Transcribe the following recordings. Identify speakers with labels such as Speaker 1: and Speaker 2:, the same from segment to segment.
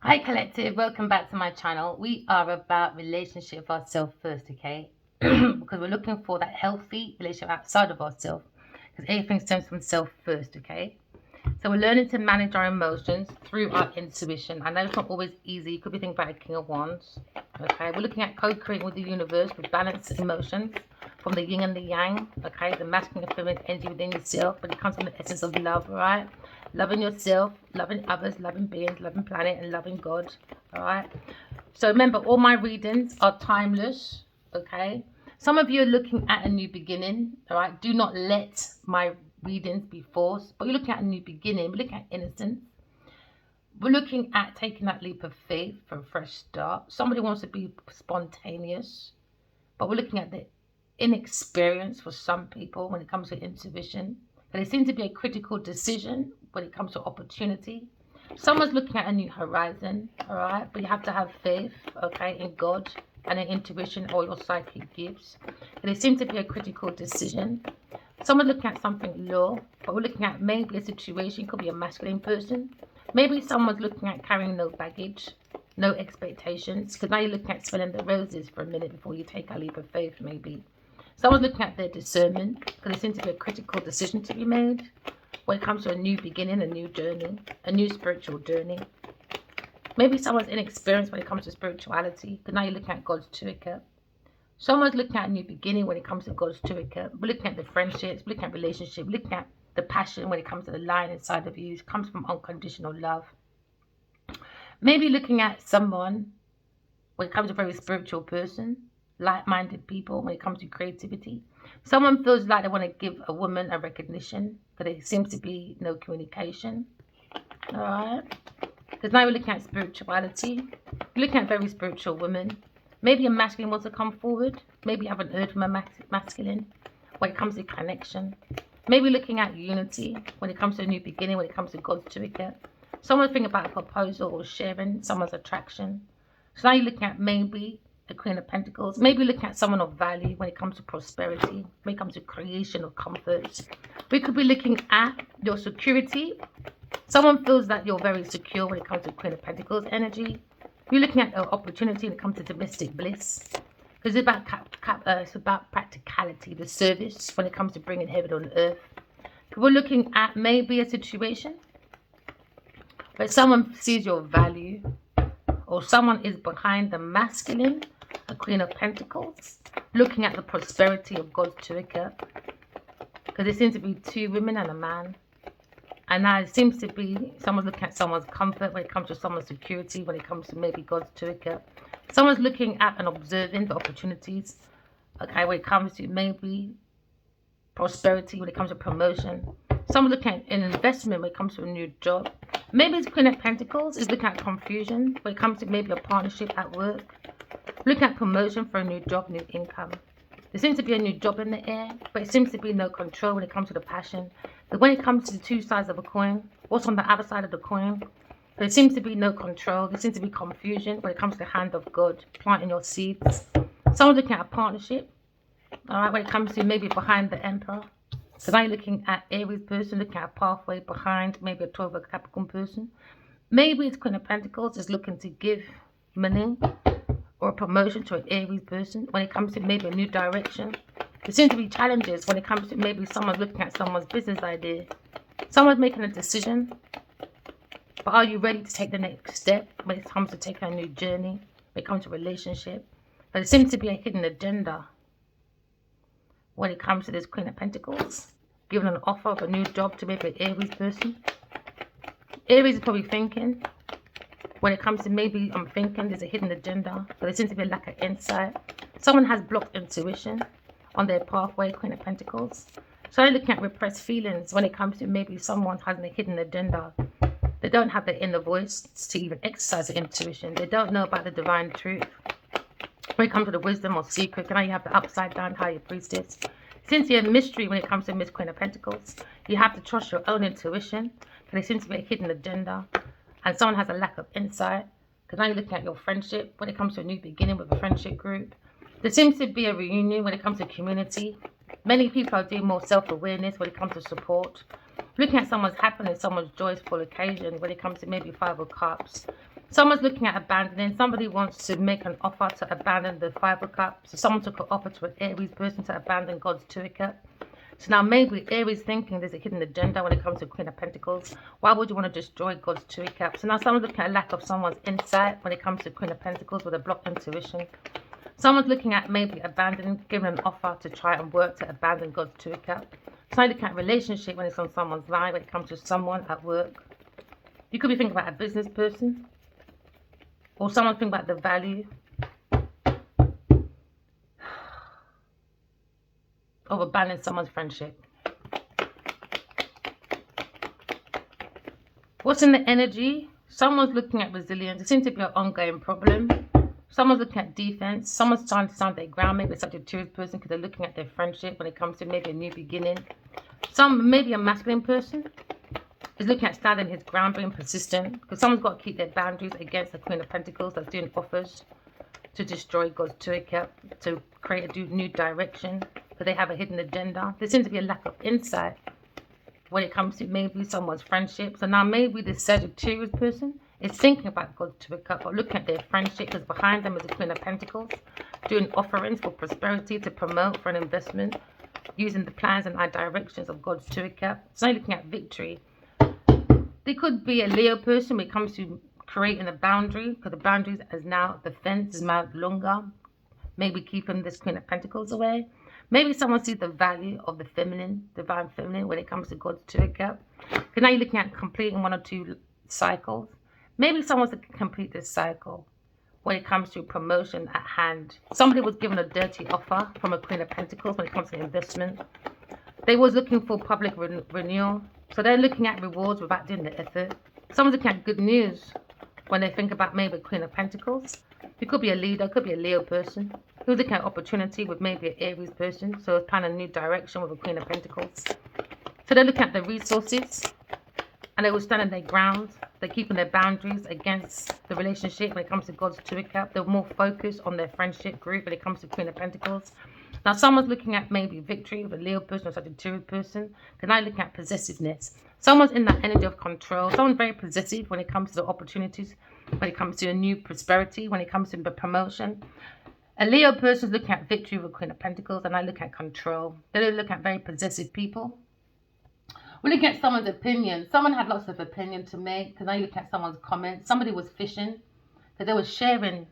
Speaker 1: Hi Collective, welcome back to my channel. We are about relationship with ourselves first, okay? Because we're looking for that healthy relationship outside of ourselves. Because everything stems from self first, okay? So we're learning to manage our emotions through our intuition. I know it's not always easy. You could be thinking about a King of Wands, okay? We're looking at co-creating with the universe with balanced emotions from the yin and the yang, okay? The masculine and feminine energy within yourself, but it comes from the essence of love, right? Loving yourself, loving others, loving beings, loving planet, and loving God, all right? So remember, all my readings are timeless, okay? Some of you are looking at a new beginning, all right? Do not let my readings be forced, but you're looking at a new beginning. We're looking at innocence. We're looking at taking that leap of faith for a fresh start. Somebody wants to be spontaneous, but we're looking at the inexperience for some people when it comes to intuition. But it seems to be a critical decision when it comes to opportunity. Someone's looking at a new horizon, all right? But you have to have faith, okay, in God and in intuition or your psychic gifts. And it seems to be a critical decision. Someone's looking at something low, but we're looking at maybe a situation, could be a masculine person. Maybe someone's looking at carrying no baggage, no expectations, because now you're looking at smelling the roses for a minute before you take a leap of faith, maybe. Someone's looking at their discernment, because there seems to be a critical decision to be made when it comes to a new beginning, a new journey, a new spiritual journey. Maybe someone's inexperienced when it comes to spirituality, because now you're looking at God's Turika. Someone's looking at a new beginning when it comes to God's Turika. We're looking at the friendships, we're looking at relationships, we're looking at the passion when it comes to the lion inside of you. It comes from unconditional love. Maybe looking at someone when it comes to a very spiritual person, like-minded people when it comes to creativity. Someone feels like they want to give a woman a recognition, but there seems to be no communication. All right. Because now we're looking at spirituality. We're looking at very spiritual women. Maybe a masculine wants to come forward. Maybe you have an urge from a masculine when it comes to connection. Maybe looking at unity when it comes to a new beginning, when it comes to God's Turika. Someone's thinking about a proposal or sharing someone's attraction. So now you're looking at maybe the Queen of Pentacles. Maybe looking at someone of value when it comes to prosperity, when it comes to creation of comfort. We could be looking at your security. Someone feels that you're very secure when it comes to Queen of Pentacles energy. You're looking at an opportunity when it comes to domestic bliss. Because it's about practicality, the service when it comes to bringing heaven on earth. We're looking at maybe a situation where someone sees your value, or someone is behind the masculine, a Queen of Pentacles, looking at the prosperity of God's Turika. Because there seems to be two women and a man. And now it seems to be someone's looking at someone's comfort when it comes to someone's security, when it comes to maybe God's Turika. Someone's looking at and observing the opportunities, okay, when it comes to maybe prosperity, when it comes to promotion. Someone's looking at an investment when it comes to a new job. Maybe it's Queen of Pentacles is looking at confusion when it comes to maybe a partnership at work. Looking at promotion for a new job, new income. There seems to be a new job in the air, but it seems to be no control when it comes to the passion. But when it comes to the two sides of a coin, what's on the other side of the coin? There seems to be no control. There seems to be confusion when it comes to the hand of God, planting your seeds. Someone's looking at a partnership, all right, when it comes to maybe behind the Emperor. So now you're looking at Aries person, looking at a pathway behind maybe a 12 of Capricorn person. Maybe it's Queen of Pentacles is looking to give money or a promotion to an Aries person when it comes to maybe a new direction. There seems to be challenges when it comes to maybe someone's looking at someone's business idea. Someone's making a decision, but are you ready to take the next step when it comes to taking a new journey, when it comes to a relationship? But there seems to be a hidden agenda when it comes to this Queen of Pentacles, giving an offer of a new job to maybe an Aries person. Aries is probably thinking, when it comes to maybe I'm thinking there's a hidden agenda, but there seems to be a lack of insight. Someone has blocked intuition on their pathway, Queen of Pentacles. So I'm looking at repressed feelings when it comes to maybe someone has a hidden agenda. They don't have their inner voice to even exercise their intuition. They don't know about the divine truth. When it comes to the wisdom or secret, now you have the upside down higher priestess. Since you're a mystery when it comes to Miss Queen of Pentacles, you have to trust your own intuition. But there seems to be a hidden agenda. And someone has a lack of insight. Because now you're looking at your friendship when it comes to a new beginning with a friendship group. There seems to be a reunion when it comes to community. Many people are doing more self-awareness when it comes to support. Looking at someone's happiness, someone's joyful occasion when it comes to maybe 5 of Cups. Someone's looking at abandoning. Somebody wants to make an offer to abandon the Five of Cups. So someone took an offer to an Aries person to abandon God's Two of Cups. So now maybe Aries thinking there's a hidden agenda when it comes to Queen of Pentacles. Why would you want to destroy God's Two of Cups? So now someone's looking at a lack of someone's insight when it comes to Queen of Pentacles with a blocked intuition. Someone's looking at maybe abandoning, giving an offer to try and work to abandon God's Two of Cups. Someone looking at relationship when it's on someone's line, when it comes to someone at work. You could be thinking about a business person. Or someone thinking about the value of abandoning someone's friendship. What's in the energy? Someone's looking at resilience. It seems to be an ongoing problem. Someone's looking at defense. Someone's trying to stand their ground. Maybe it's such a Sagittarius person because they're looking at their friendship when it comes to maybe a new beginning. Maybe a masculine person is looking at standing his ground, being persistent, because someone's got to keep their boundaries against the Queen of Pentacles that's doing offers to destroy God's Two of Cups, to create a new direction, because they have a hidden agenda. There seems to be a lack of insight when it comes to maybe someone's friendship. So now maybe the Sagittarius person is thinking about God's Two of Cups, or looking at their friendship, because behind them is the Queen of Pentacles, doing offerings for prosperity, to promote for an investment, using the plans and directions of God's Two of Cups. So now looking at victory. There could be a Leo person when it comes to creating a boundary, because the boundaries is now, the fence is now longer, maybe keeping this Queen of Pentacles away. Maybe someone sees the value of the feminine, divine feminine, when it comes to God's Two of Cups. Because now you're looking at completing 1 or 2 cycles. Maybe someone's to complete this cycle when it comes to promotion at hand. Somebody was given a dirty offer from a Queen of Pentacles when it comes to investment. They was looking for public renewal. So they're looking at rewards without doing the effort. Someone's looking at good news when they think about maybe a Queen of Pentacles. It could be a leader, it could be a Leo person. Who's looking at opportunity with maybe an Aries person. So it's planning a new direction with a Queen of Pentacles. So they're looking at the resources. And they will stand on their ground. They're keeping their boundaries against the relationship when it comes to God's Two of Cups. They're more focused on their friendship group when it comes to Queen of Pentacles. Now, someone's looking at maybe victory with a Leo person or such a Sagittarius person. Because now looking at possessiveness. Someone's in that energy of control. Someone's very possessive when it comes to the opportunities, when it comes to a new prosperity, when it comes to the promotion. A Leo person is looking at victory with a Queen of Pentacles, and I look at control. They look at very possessive people. We're looking at someone's opinion. Someone had lots of opinion to make, because now you look at someone's comments. Somebody was fishing, because they were sharing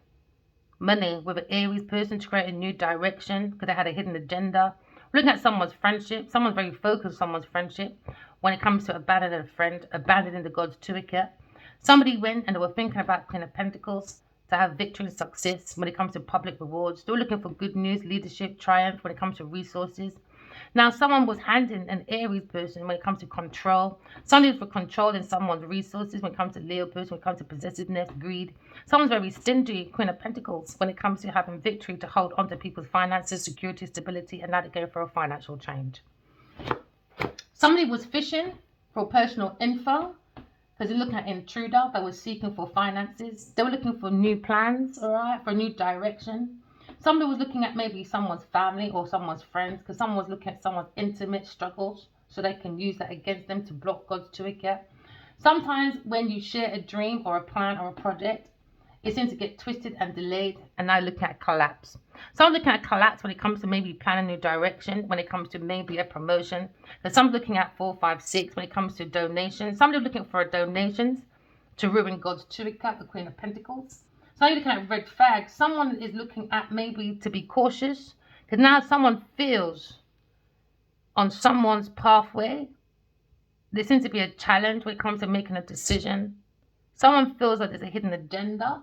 Speaker 1: money with an Aries person to create a new direction, because they had a hidden agenda. We're looking at someone's friendship. Someone's very focused on someone's friendship when it comes to abandoning a friend, abandoning the God's Two of Cups. Somebody went and they were thinking about Queen of Pentacles to have victory and success when it comes to public rewards. They were looking for good news, leadership, triumph when it comes to resources. Now, someone was handing an Aries person when it comes to control. Somebody for controlling someone's resources when it comes to Leo person, when it comes to possessiveness, greed. Someone's very stingy, Queen of Pentacles, when it comes to having victory to hold on to people's finances, security, stability, and now to go for a financial change. Somebody was fishing for personal info, because they're looking at intruder that was seeking for finances. They were looking for new plans, all right, for a new direction. Somebody was looking at maybe someone's family or someone's friends, because someone was looking at someone's intimate struggles so they can use that against them to block God's Two of Cups. Sometimes when you share a dream or a plan or a project, it seems to get twisted and delayed, and now looking at collapse. Someone's looking at collapse when it comes to maybe planning a new direction, when it comes to maybe a promotion. There's someone looking at 4, 5, 6 when it comes to donations. Somebody looking for donations to ruin God's Two of Cups, the Queen of Pentacles. So you're looking at red flags. Someone is looking at maybe to be cautious, because now someone feels on someone's pathway. There seems to be a challenge when it comes to making a decision. Someone feels like there's a hidden agenda,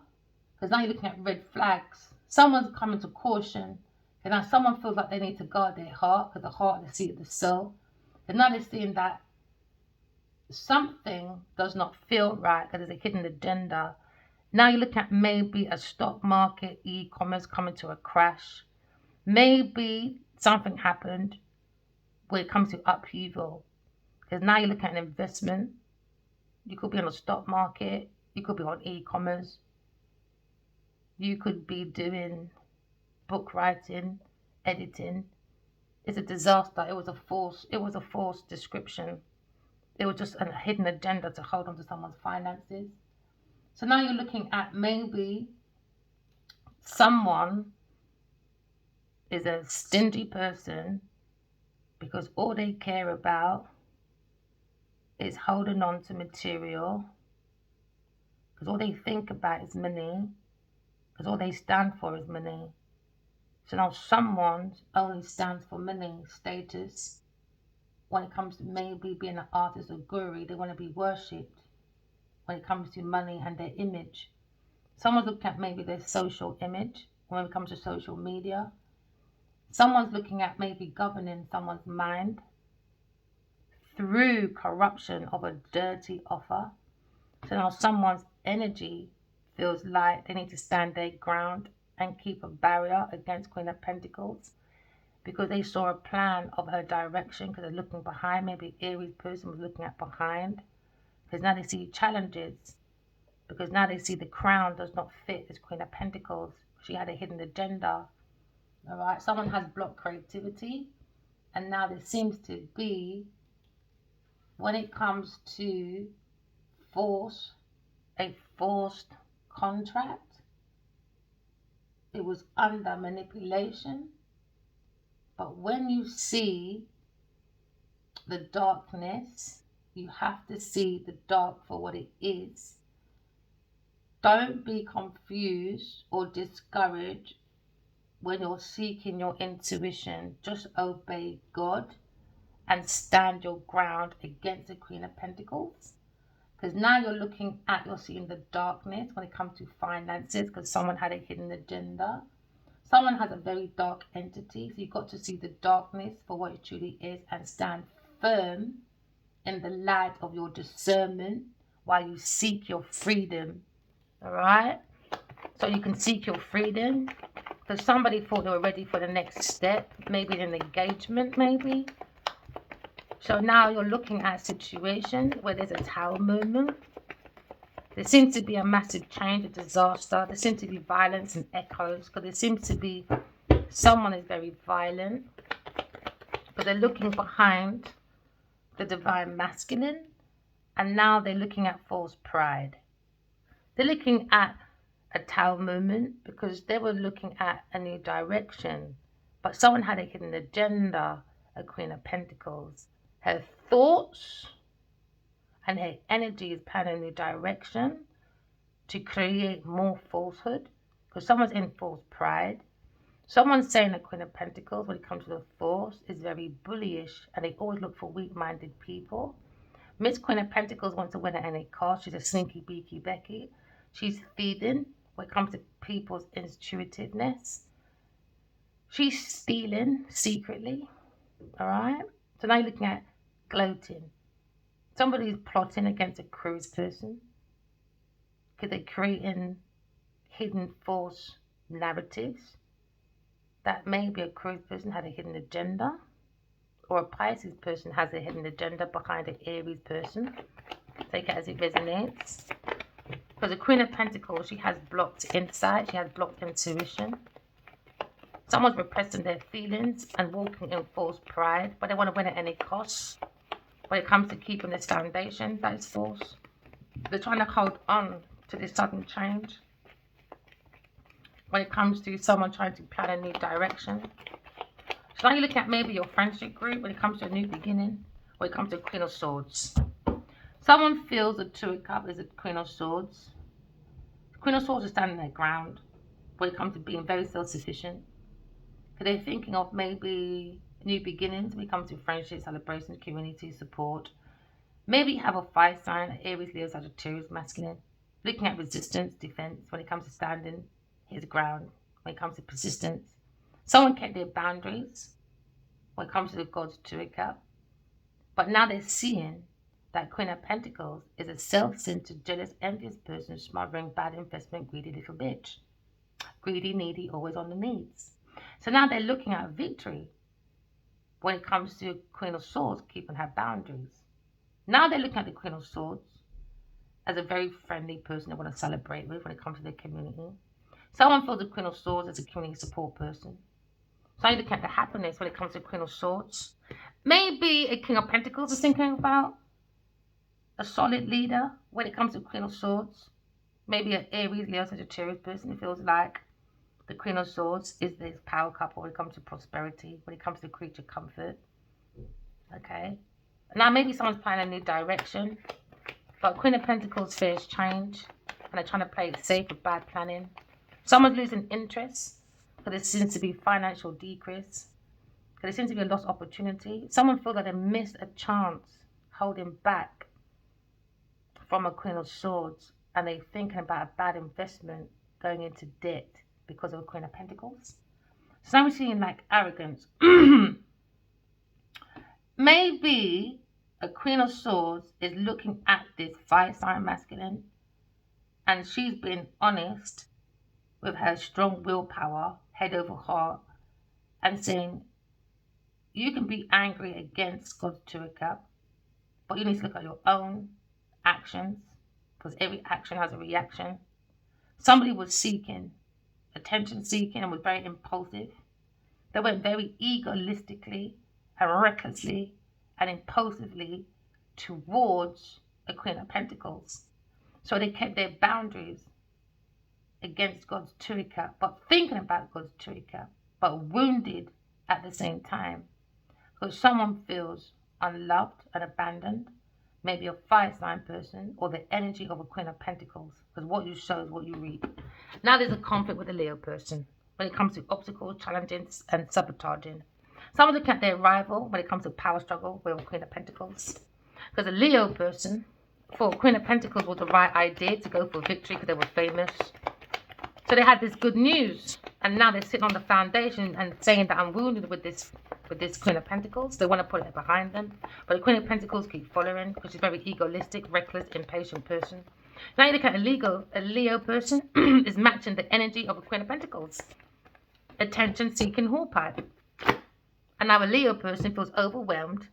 Speaker 1: because now you're looking at red flags. Someone's coming to caution, and now someone feels like they need to guard their heart, because the heart is the seat of the soul. And now they're seeing that something does not feel right, because there's a hidden agenda. Now you look at maybe a stock market, e-commerce coming to a crash. Maybe something happened when it comes to upheaval. Because now you look at an investment. You could be on the stock market. You could be on e-commerce. You could be doing book writing, editing. It's a disaster. It was a false description. It was just a hidden agenda to hold on to someone's finances. So now you're looking at maybe someone is a stingy person because all they care about is holding on to material, because all they think about is money, because all they stand for is money. So now someone only stands for money, status. When it comes to maybe being an artist or guru, they want to be worshipped. When it comes to money and their image, someone's looking at maybe their social image. When it comes to social media, someone's looking at maybe governing someone's mind through corruption of a dirty offer. So now someone's energy feels like they need to stand their ground and keep a barrier against Queen of Pentacles, because they saw a plan of her direction, because they're looking behind. Maybe Aries person was looking at behind, because now they see challenges, because now they see the crown does not fit as Queen of Pentacles. She had a hidden agenda. All right, someone has blocked creativity, and now there seems to be, when it comes to a forced contract, it was under manipulation. But when you see the darkness, you have to see the dark for what it is. Don't be confused or discouraged when you're seeking your intuition. Just obey God and stand your ground against the Queen of Pentacles. Because now you're seeing the darkness when it comes to finances, because someone had a hidden agenda. Someone has a very dark entity. So you've got to see the darkness for what it truly is and stand firm in the light of your discernment while you seek your freedom. All right? So you can seek your freedom, because somebody thought they were ready for the next step, maybe an engagement, maybe. So now you're looking at a situation where there's a tower movement. There seems to be a massive change, a disaster. There seems to be violence and echoes, because there seems to be someone is very violent, but they're looking behind the divine masculine, and now they're looking at false pride. They're looking at a tower movement because they were looking at a new direction, but someone had a hidden agenda, a Queen of Pentacles. Her thoughts and her energy is planning a new direction to create more falsehood, because someone's in false pride. Someone's saying the Queen of Pentacles, when it comes to the Force, is very bullyish, and they always look for weak-minded people. Miss Queen of Pentacles wants to win at any cost. She's a sneaky beaky Becky. She's feeding when it comes to people's intuitiveness. She's stealing secretly. All right? So now you're looking at gloating. Somebody's plotting against a cruise person because they're creating hidden false narratives that maybe a cruise person had a hidden agenda, or a Pisces person has a hidden agenda behind an Aries person. Take it as it resonates. Because the Queen of Pentacles, she has blocked insight, she has blocked intuition. Someone's repressing their feelings and walking in false pride, but they want to win at any cost. When it comes to keeping this foundation, that is false. They're trying to hold on to this sudden change. When it comes to someone trying to plan a new direction. So now you're looking at maybe your friendship group when it comes to a new beginning, when it comes to Queen of Swords. Someone feels the Two of Cups is a Queen of Swords. The Queen of Swords is standing their ground when it comes to being very self-sufficient. Because they're thinking of maybe new beginnings when it comes to friendship, celebrations, community, support. Maybe you have a fire sign, Aries, Leo, Sagittarius, masculine. Looking at resistance, defense, when it comes to standing his ground, when it comes to persistence. Someone kept their boundaries when it comes to the God's Two of Cups. But now they're seeing that Queen of Pentacles is a self-centered, jealous, envious person, smothering, bad investment, greedy little bitch. Greedy, needy, always on the needs. So now they're looking at victory when it comes to Queen of Swords, keeping her boundaries. Now they're looking at the Queen of Swords as a very friendly person they want to celebrate with when it comes to their community. Someone feels the Queen of Swords as a community support person. So you're looking at the happiness when it comes to Queen of Swords. Maybe a King of Pentacles is thinking about a solid leader when it comes to Queen of Swords. Maybe an Aries, Leo, Sagittarius person feels like the Queen of Swords is this power couple when it comes to prosperity, when it comes to creature comfort. Okay. Now maybe someone's planning a new direction, but Queen of Pentacles fears change and they're trying to play it safe with bad planning. Someone's losing interest because there seems to be financial decrease, because there seems to be a lost opportunity. Someone feels like they missed a chance holding back from a Queen of Swords, and they're thinking about a bad investment going into debt because of a Queen of Pentacles. Someone's seeing like arrogance. Maybe a Queen of Swords is looking at this fire sign masculine, and she's been honest with her strong willpower, head over heart, and saying, you can be angry against God's Turika, but you need to look at your own actions, because every action has a reaction. Somebody was seeking, attention seeking, and was very impulsive. They went very egoistically and recklessly and impulsively towards a Queen of Pentacles. So they kept their boundaries against God's Turika, but thinking about God's Turika, but wounded at the same time. Because someone feels unloved and abandoned, maybe a fire sign person, or the energy of a Queen of Pentacles, because what you sow is what you reap. Now there's a conflict with a Leo person when it comes to obstacles, challenges, and sabotaging. Someone's looking at their rival when it comes to power struggle with a Queen of Pentacles. Because a Leo person, for Queen of Pentacles was the right idea to go for victory because they were famous. So they had this good news, and now they're sitting on the foundation and saying that I'm wounded with this Queen of Pentacles. They want to put it behind them, but the Queen of Pentacles keep following because she's very egoistic, reckless, impatient person. Now you look at a Leo person is matching the energy of a Queen of Pentacles, attention-seeking horsepipe. And now a Leo person feels overwhelmed,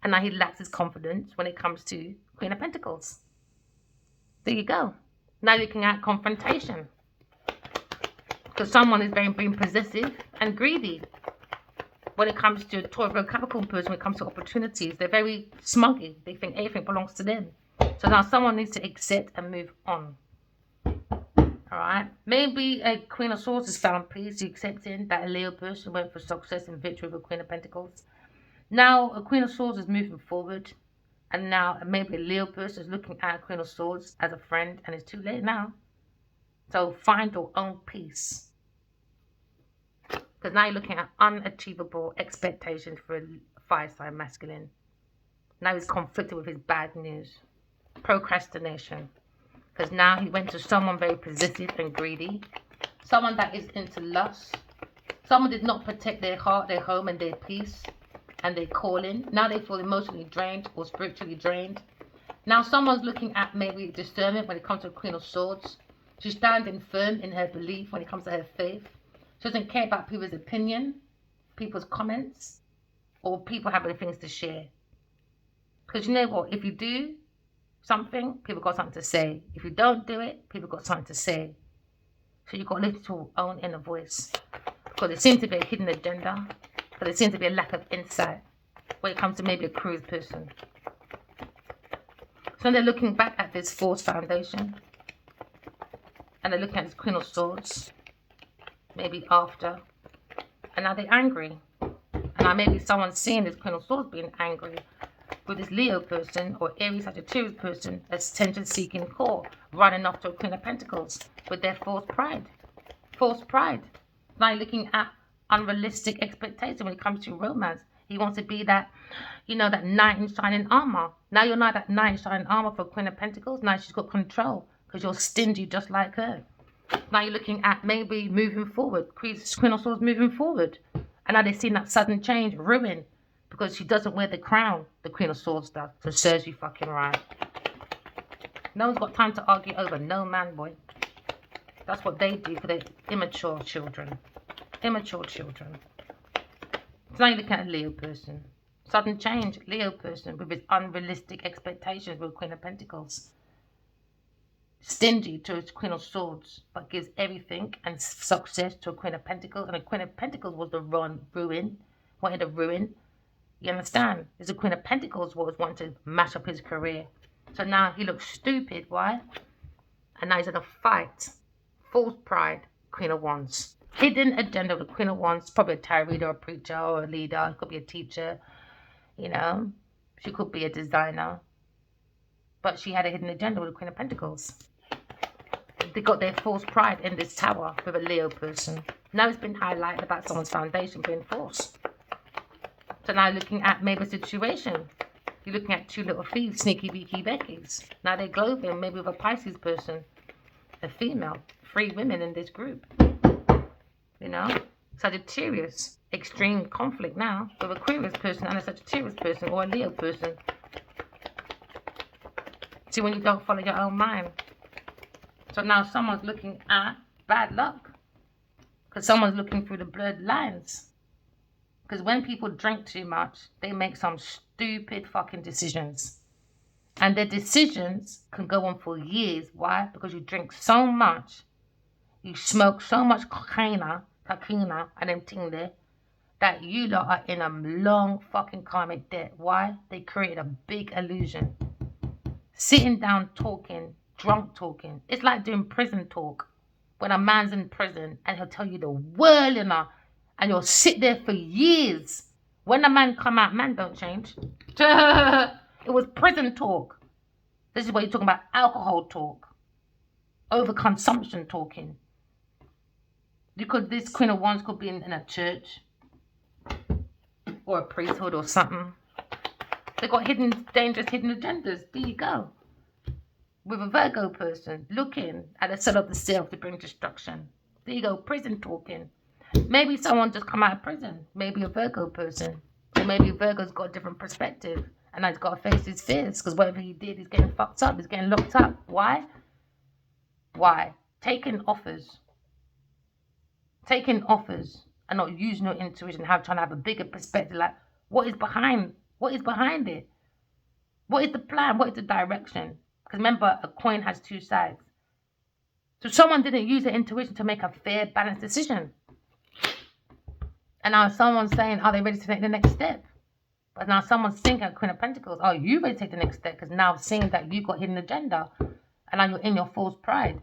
Speaker 1: and now he lacks his confidence when it comes to Queen of Pentacles. There you go. Now you're looking at confrontation, because someone is being possessive and greedy. When it comes to a Tauro Capricorn person, when it comes to opportunities, they're very smuggy. They think everything belongs to them. So now someone needs to accept and move on. Alright? Maybe a Queen of Swords has found peace, accepting that a Leo person went for success and victory with a Queen of Pentacles. Now a Queen of Swords is moving forward. And now maybe a Leo person is looking at a Queen of Swords as a friend, and it's too late now. So find your own peace. Because now you're looking at unachievable expectations for a fire sign masculine. Now he's conflicted with his bad news. Procrastination. Because now he went to someone very possessive and greedy. Someone that is into lust. Someone did not protect their heart, their home, and their peace, and their calling. Now they feel emotionally drained or spiritually drained. Now someone's looking at maybe discernment when it comes to a Queen of Swords. She's standing firm in her belief when it comes to her faith. She doesn't care about people's opinion, people's comments, or people having things to share. Because you know what? If you do something, people got something to say. If you don't do it, people got something to say. So you've got to listen to your own inner voice. Because there seems to be a hidden agenda. But there seems to be a lack of insight when it comes to maybe a cruise person. So they're looking back at this false foundation. And they're looking at this Queen of Swords. Maybe after. And now they're angry. And now maybe someone's seeing this Queen of Swords being angry with this Leo person or Aries Sagittarius person, attention-seeking core, running after a Queen of Pentacles with their false pride. False pride. Now you're looking at unrealistic expectation when it comes to romance. He wants to be that, you know, that knight in shining armor. Now you're not that knight in shining armor for Queen of Pentacles. Now she's got control because you're stingy just like her. Now you're looking at maybe moving forward. Queen of Swords moving forward. And now they've seen that sudden change, ruin, because she doesn't wear the crown the Queen of Swords does. So serves you fucking right. No one's got time to argue over no man, boy. That's what they do for their immature children. Immature children. So now you're looking at a Leo person. Sudden change, Leo person with his unrealistic expectations with Queen of Pentacles. Stingy to his Queen of Swords, but gives everything and success to a Queen of Pentacles. And a Queen of Pentacles was the ruin, wanted to ruin. You understand? It's a Queen of Pentacles was wanting to mash up his career. So now he looks stupid. Why? And now he's in a fight. False pride, Queen of Wands. Hidden agenda with the Queen of Wands. Probably a tarot reader, a preacher, or a leader. It could be a teacher. You know, she could be a designer. But she had a hidden agenda with the Queen of Pentacles. They got their false pride in this tower with a Leo person. Now it's been highlighted about someone's foundation being false. So now looking at maybe a situation. You're looking at two little thieves, sneaky beaky Beckies. Now they're globing, maybe with a Pisces person, a female, 3 women in this group. You know, Sagittarius, extreme conflict now with a Aquarius person and a Sagittarius person or a Leo person. See, when you don't follow your own mind. So now someone's looking at bad luck because someone's looking through the blurred lines. Because when people drink too much, they make some stupid fucking decisions. And their decisions can go on for years. Why? Because you drink so much, you smoke so much cocaine and them thing there, that you lot are in a long fucking karmic debt. Why? They created a big illusion. Sitting down talking, drunk talking. It's like doing prison talk. When a man's in prison and he'll tell you the world, you know, and you'll sit there for years. When the man come out, man don't change. It was prison talk. This is what you're talking about, alcohol talk. Overconsumption talking. This Queen of Wands could be in a church. Or a priesthood or something. They got dangerous hidden agendas. There you go. With a Virgo person looking at the cell of the self to bring destruction. There you go, prison talking. Maybe someone just come out of prison. Maybe a Virgo person. Or maybe Virgo's got a different perspective. And he's got to face his fears. Because whatever he did, he's getting fucked up. He's getting locked up. Why? Taking offers. Taking offers. And not using your intuition. Trying to have a bigger perspective. Like, what is behind it? What is the plan? What is the direction? Because remember, a coin has 2 sides. So someone didn't use their intuition to make a fair, balanced decision. And now someone's saying, are they ready to take the next step? But now someone's thinking, Queen of Pentacles, are you ready to take the next step? Because now seeing that you got hidden agenda and now you're in your false pride.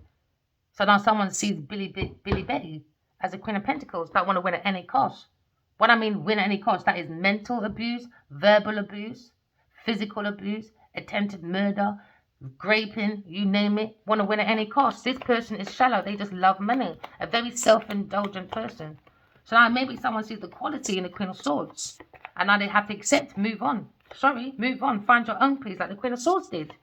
Speaker 1: So now someone sees Billy Betty as a Queen of Pentacles that want to win at any cost. What I mean win at any cost, that is mental abuse, verbal abuse, physical abuse, attempted murder, raping, you name it, want to win at any cost. This person is shallow. They just love money. A very self-indulgent person. So now maybe someone sees the quality in the Queen of Swords. And now they have to accept, move on. Sorry, move on. Find your own peace like the Queen of Swords did.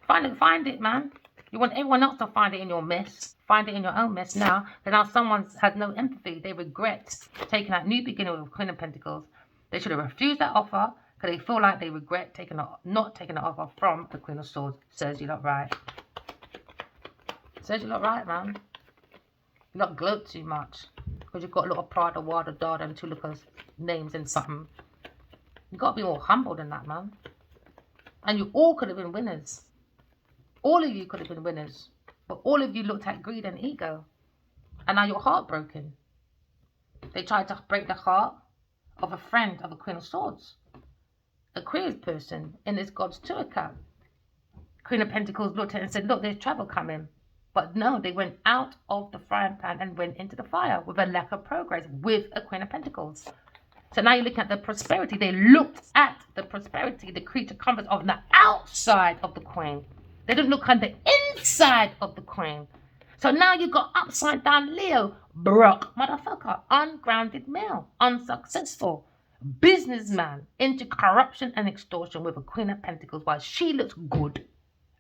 Speaker 1: Find it, man. You want everyone else to find it in your mess. Find it in your own mess now. But now someone has no empathy. They regret taking that new beginning with Queen of Pentacles. They should have refused that offer because they feel like they regret not taking the offer from the Queen of Swords. Says you're not right. Says you're not right, man. You not gloat too much because you've got a lot of pride, a wada dada, and 2 little names and something. You got to be more humble than that, man. And you all could have been winners. All of you could have been winners. But all of you looked at greed and ego. And now you're heartbroken. They tried to break the heart of a friend of a Queen of Swords. Aquarius person in this God's Tour cup. Queen of Pentacles looked at it and said, look, there's trouble coming. But no, they went out of the frying pan and went into the fire with a lack of progress with a Queen of Pentacles. So now you're looking at the prosperity. They looked at the prosperity, the creature comforts of the outside of the Queen. They didn't look on the inside of the Queen. So now you got upside down Leo, broke motherfucker, ungrounded male, unsuccessful, businessman, into corruption and extortion with a Queen of Pentacles while she looks good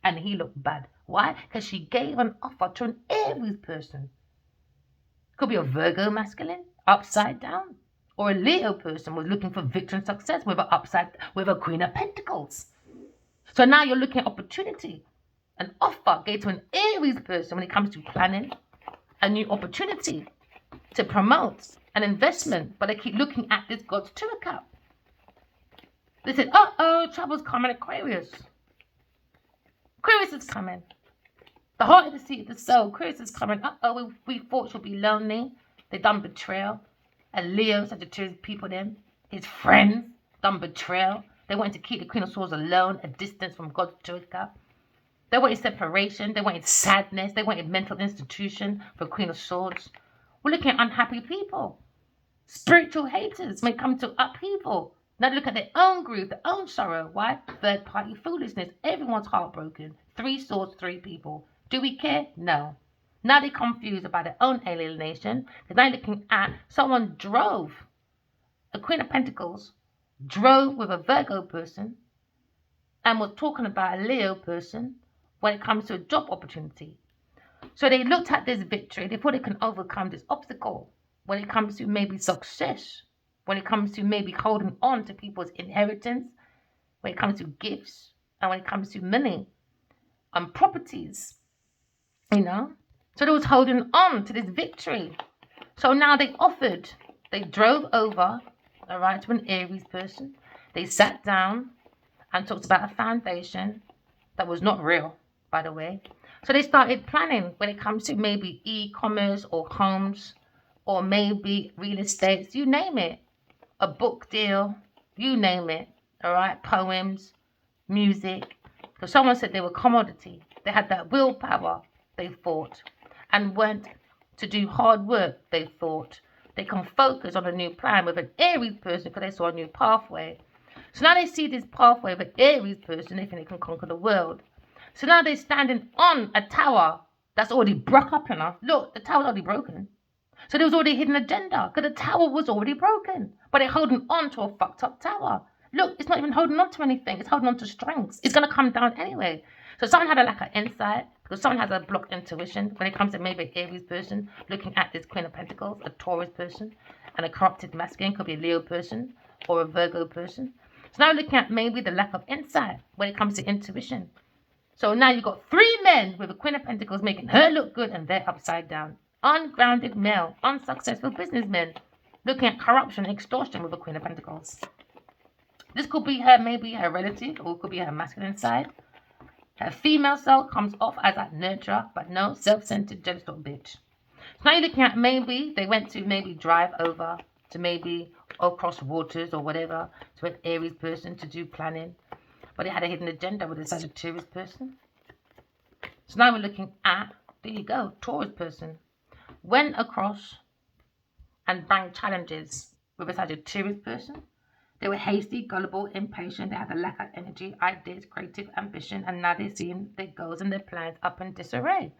Speaker 1: and he looked bad. Why? Because she gave an offer to an Aries person. Could be a Virgo masculine, upside down. Or a Leo person was looking for victory and success with a Queen of Pentacles. So now you're looking at opportunity. An offer gave to an Aries person when it comes to planning a new opportunity to promote an investment. But they keep looking at this God's Tour cup. They said, uh-oh, trouble's coming, Aquarius. Aquarius is coming. The heart of the seat of the soul. Aquarius is coming. Uh-oh, we thought she'll be lonely. They done betrayal. And Leo, Sagittarius people then, his friends, done betrayal. They wanted to keep the Queen of Swords alone, a distance from God's Tour cup. They wanted separation. They wanted sadness. They wanted mental institution for Queen of Swords. We're looking at unhappy people. Spiritual haters when it comes to upheaval. Now they look at their own grief, their own sorrow. Why? Third party foolishness. Everyone's heartbroken. 3 swords, 3 people. Do we care? No. Now they're confused about their own alienation. Because now looking at someone drove. A Queen of Pentacles drove with a Virgo person and was talking about a Leo person when it comes to a job opportunity. So they looked at this victory. They thought they can overcome this obstacle when it comes to maybe success, when it comes to maybe holding on to people's inheritance, when it comes to gifts, and when it comes to money and properties, you know. So they was holding on to this victory. So now they drove over, all right, to an Aries person. They sat down and talked about a foundation that was not real, by the way. So they started planning when it comes to maybe e-commerce or homes or maybe real estate, you name it. A book deal, you name it, all right? Poems, music. So someone said they were commodity. They had that willpower, they thought, and went to do hard work, they thought. They can focus on a new plan with an Aries person because they saw a new pathway. So now they see this pathway of an Aries person, they think they can conquer the world. So now they're standing on a tower that's already broke up enough. Look, the tower's already broken. So there was already a hidden agenda because the tower was already broken. But they're holding on to a fucked up tower. Look, it's not even holding on to anything. It's holding on to strengths. It's going to come down anyway. So someone had a lack of insight because someone has a blocked intuition when it comes to maybe an Aries person looking at this Queen of Pentacles, a Taurus person, and a corrupted masculine, could be a Leo person or a Virgo person. So now looking at maybe the lack of insight when it comes to intuition. So now you've got 3 men with a Queen of Pentacles making her look good and they're upside down. Ungrounded male, unsuccessful businessmen looking at corruption, extortion with a Queen of Pentacles. This could be her, maybe her relative, or it could be her masculine side. Her female self comes off as that nurturer, but no, self-centered, jealous little bitch. So now you're looking at maybe they went to maybe drive over to maybe across waters or whatever to an Aries person to do planning. But they had a hidden agenda with a Sagittarius person. So now we're looking at, there you go, Taurus person. Went across and banged challenges with a Sagittarius person. They were hasty, gullible, impatient. They had a lack of energy, ideas, creative ambition, and now they're seeing their goals and their plans up in disarray.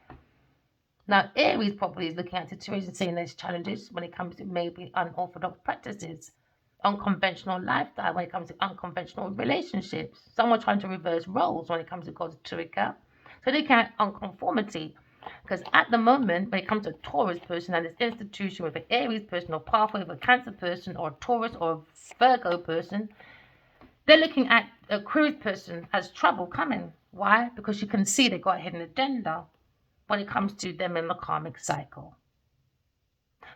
Speaker 1: Now, Aries probably is looking at situations, seeing those challenges when it comes to maybe unorthodox practices, unconventional lifestyle, when it comes to unconventional relationships. Someone trying to reverse roles when it comes to God's Turika. So they can't unconformity. Because at the moment, when it comes to a Taurus person and this institution with an Aries person or pathway with a Cancer person or a Taurus or a Virgo person, they're looking at a Aquarius person as trouble coming. Why? Because you can see they've got a hidden agenda when it comes to them in the karmic cycle.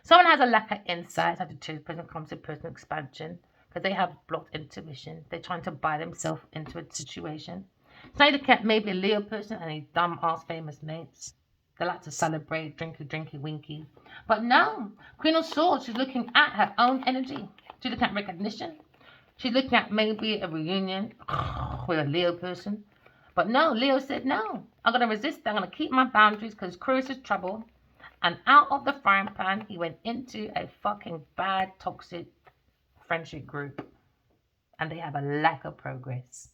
Speaker 1: Someone has a lack of insight as a Taurus person comes to personal expansion because they have blocked intuition. They're trying to buy themselves into a situation. So you look at maybe a Leo person and his dumb ass famous mates. They like to celebrate, drinky, winky. But no, Queen of Swords, she's looking at her own energy. She's looking at recognition. She's looking at maybe a reunion with a Leo person. But no, Leo said, no, I'm going to resist. I'm going to keep my boundaries because Aquarius is trouble. And out of the frying pan, he went into a fucking bad, toxic friendship group. And they have a lack of progress.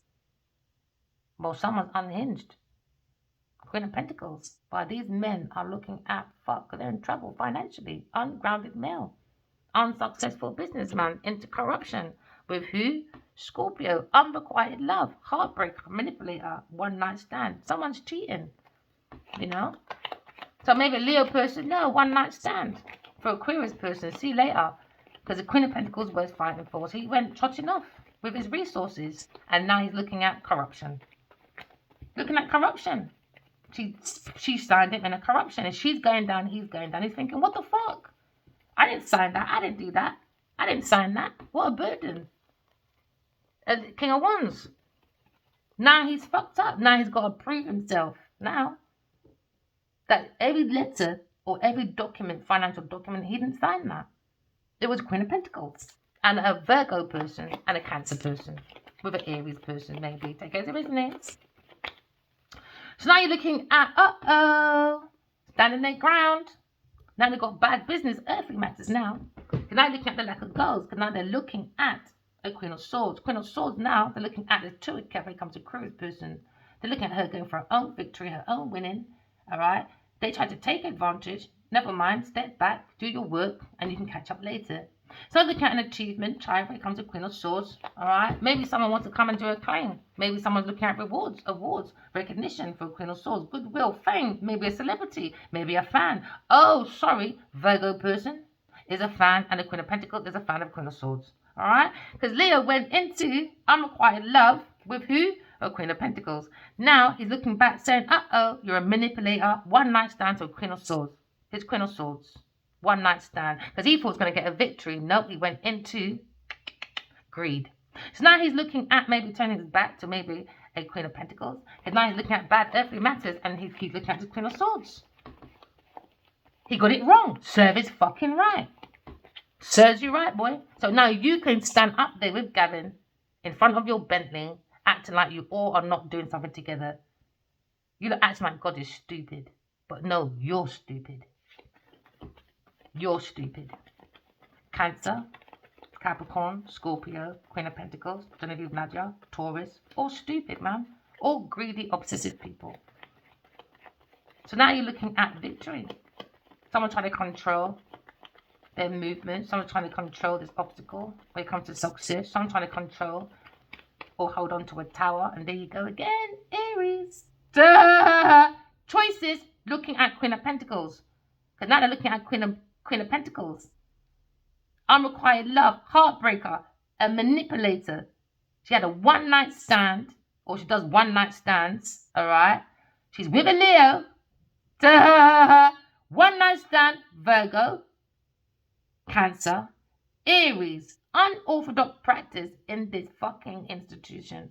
Speaker 1: Well, someone's unhinged. Queen of Pentacles. But these men are looking at, fuck, they're in trouble financially. Ungrounded male. Unsuccessful businessman into corruption. With who? Scorpio. Unrequited love. Heartbreaker. Manipulator. One night stand. Someone's cheating. You know? So maybe a Leo person, no, one night stand. For Aquarius person, see you later. Because the Queen of Pentacles was fighting for. So he went trotting off with his resources. And now he's looking at corruption. Looking at corruption. She signed him in a corruption. And she's going down, he's going down. He's thinking, what the fuck? I didn't sign that. I didn't do that. I didn't sign that. What a burden. King of Wands. Now he's fucked up. Now he's got to prove himself. Now that every letter or every document, financial document, he didn't sign that. It was Queen of Pentacles. And a Virgo person and a Cancer person. With an Aries person, maybe. Take it as it resonates. So now you're looking at, standing their ground. Now they've got bad business, earthly matters now. Because now they're looking at the lack of goals. Because now they're looking at a Queen of Swords. Queen of Swords now, they're looking at the two when it comes to Cruise person. They're looking at her going for her own victory, her own winning. All right? They try to take advantage. Never mind, step back, do your work, and you can catch up later. So looking at an achievement, try when it comes to Queen of Swords. All right? Maybe someone wants to come and do a claim. Maybe someone's looking at rewards, awards, recognition for Queen of Swords, goodwill, fame, maybe a celebrity, maybe a fan. Oh, sorry, Virgo person is a fan, and the Queen of Pentacles is a fan of Queen of Swords. All right? Because Leo went into unrequited love with who? A Queen of Pentacles. Now he's looking back saying, you're a manipulator, one night stand to a Queen of Swords. His Queen of Swords. One night stand. Because he thought he was going to get a victory. Nope, he went into greed. So now he's looking at maybe turning his back to maybe a Queen of Pentacles. And now he's looking at bad earthly matters and he's looking at the Queen of Swords. He got it wrong. Serve is fucking right. Serves you right, boy. So now you can stand up there with Gavin in front of your Bentley acting like you all are not doing something together. You look acting like God is stupid. But no, you're stupid. You're stupid. Cancer, Capricorn, Scorpio, Queen of Pentacles, Genevieve Nadia, Taurus, all stupid, man. All greedy, obsessive people. So now you're looking at victory. Someone trying to control their movement. Someone trying to control this obstacle when it comes to success. Someone trying to control or hold on to a tower. And there you go again, Aries. Duh! Choices, looking at Queen of Pentacles. Because now they're looking at Queen of Pentacles. Unrequited love, heartbreaker, a manipulator. She had a one night stand, or she does one night stands, all right? She's with a Leo. Duh! One night stand, Virgo, Cancer, Aries, unorthodox practice in this fucking institution.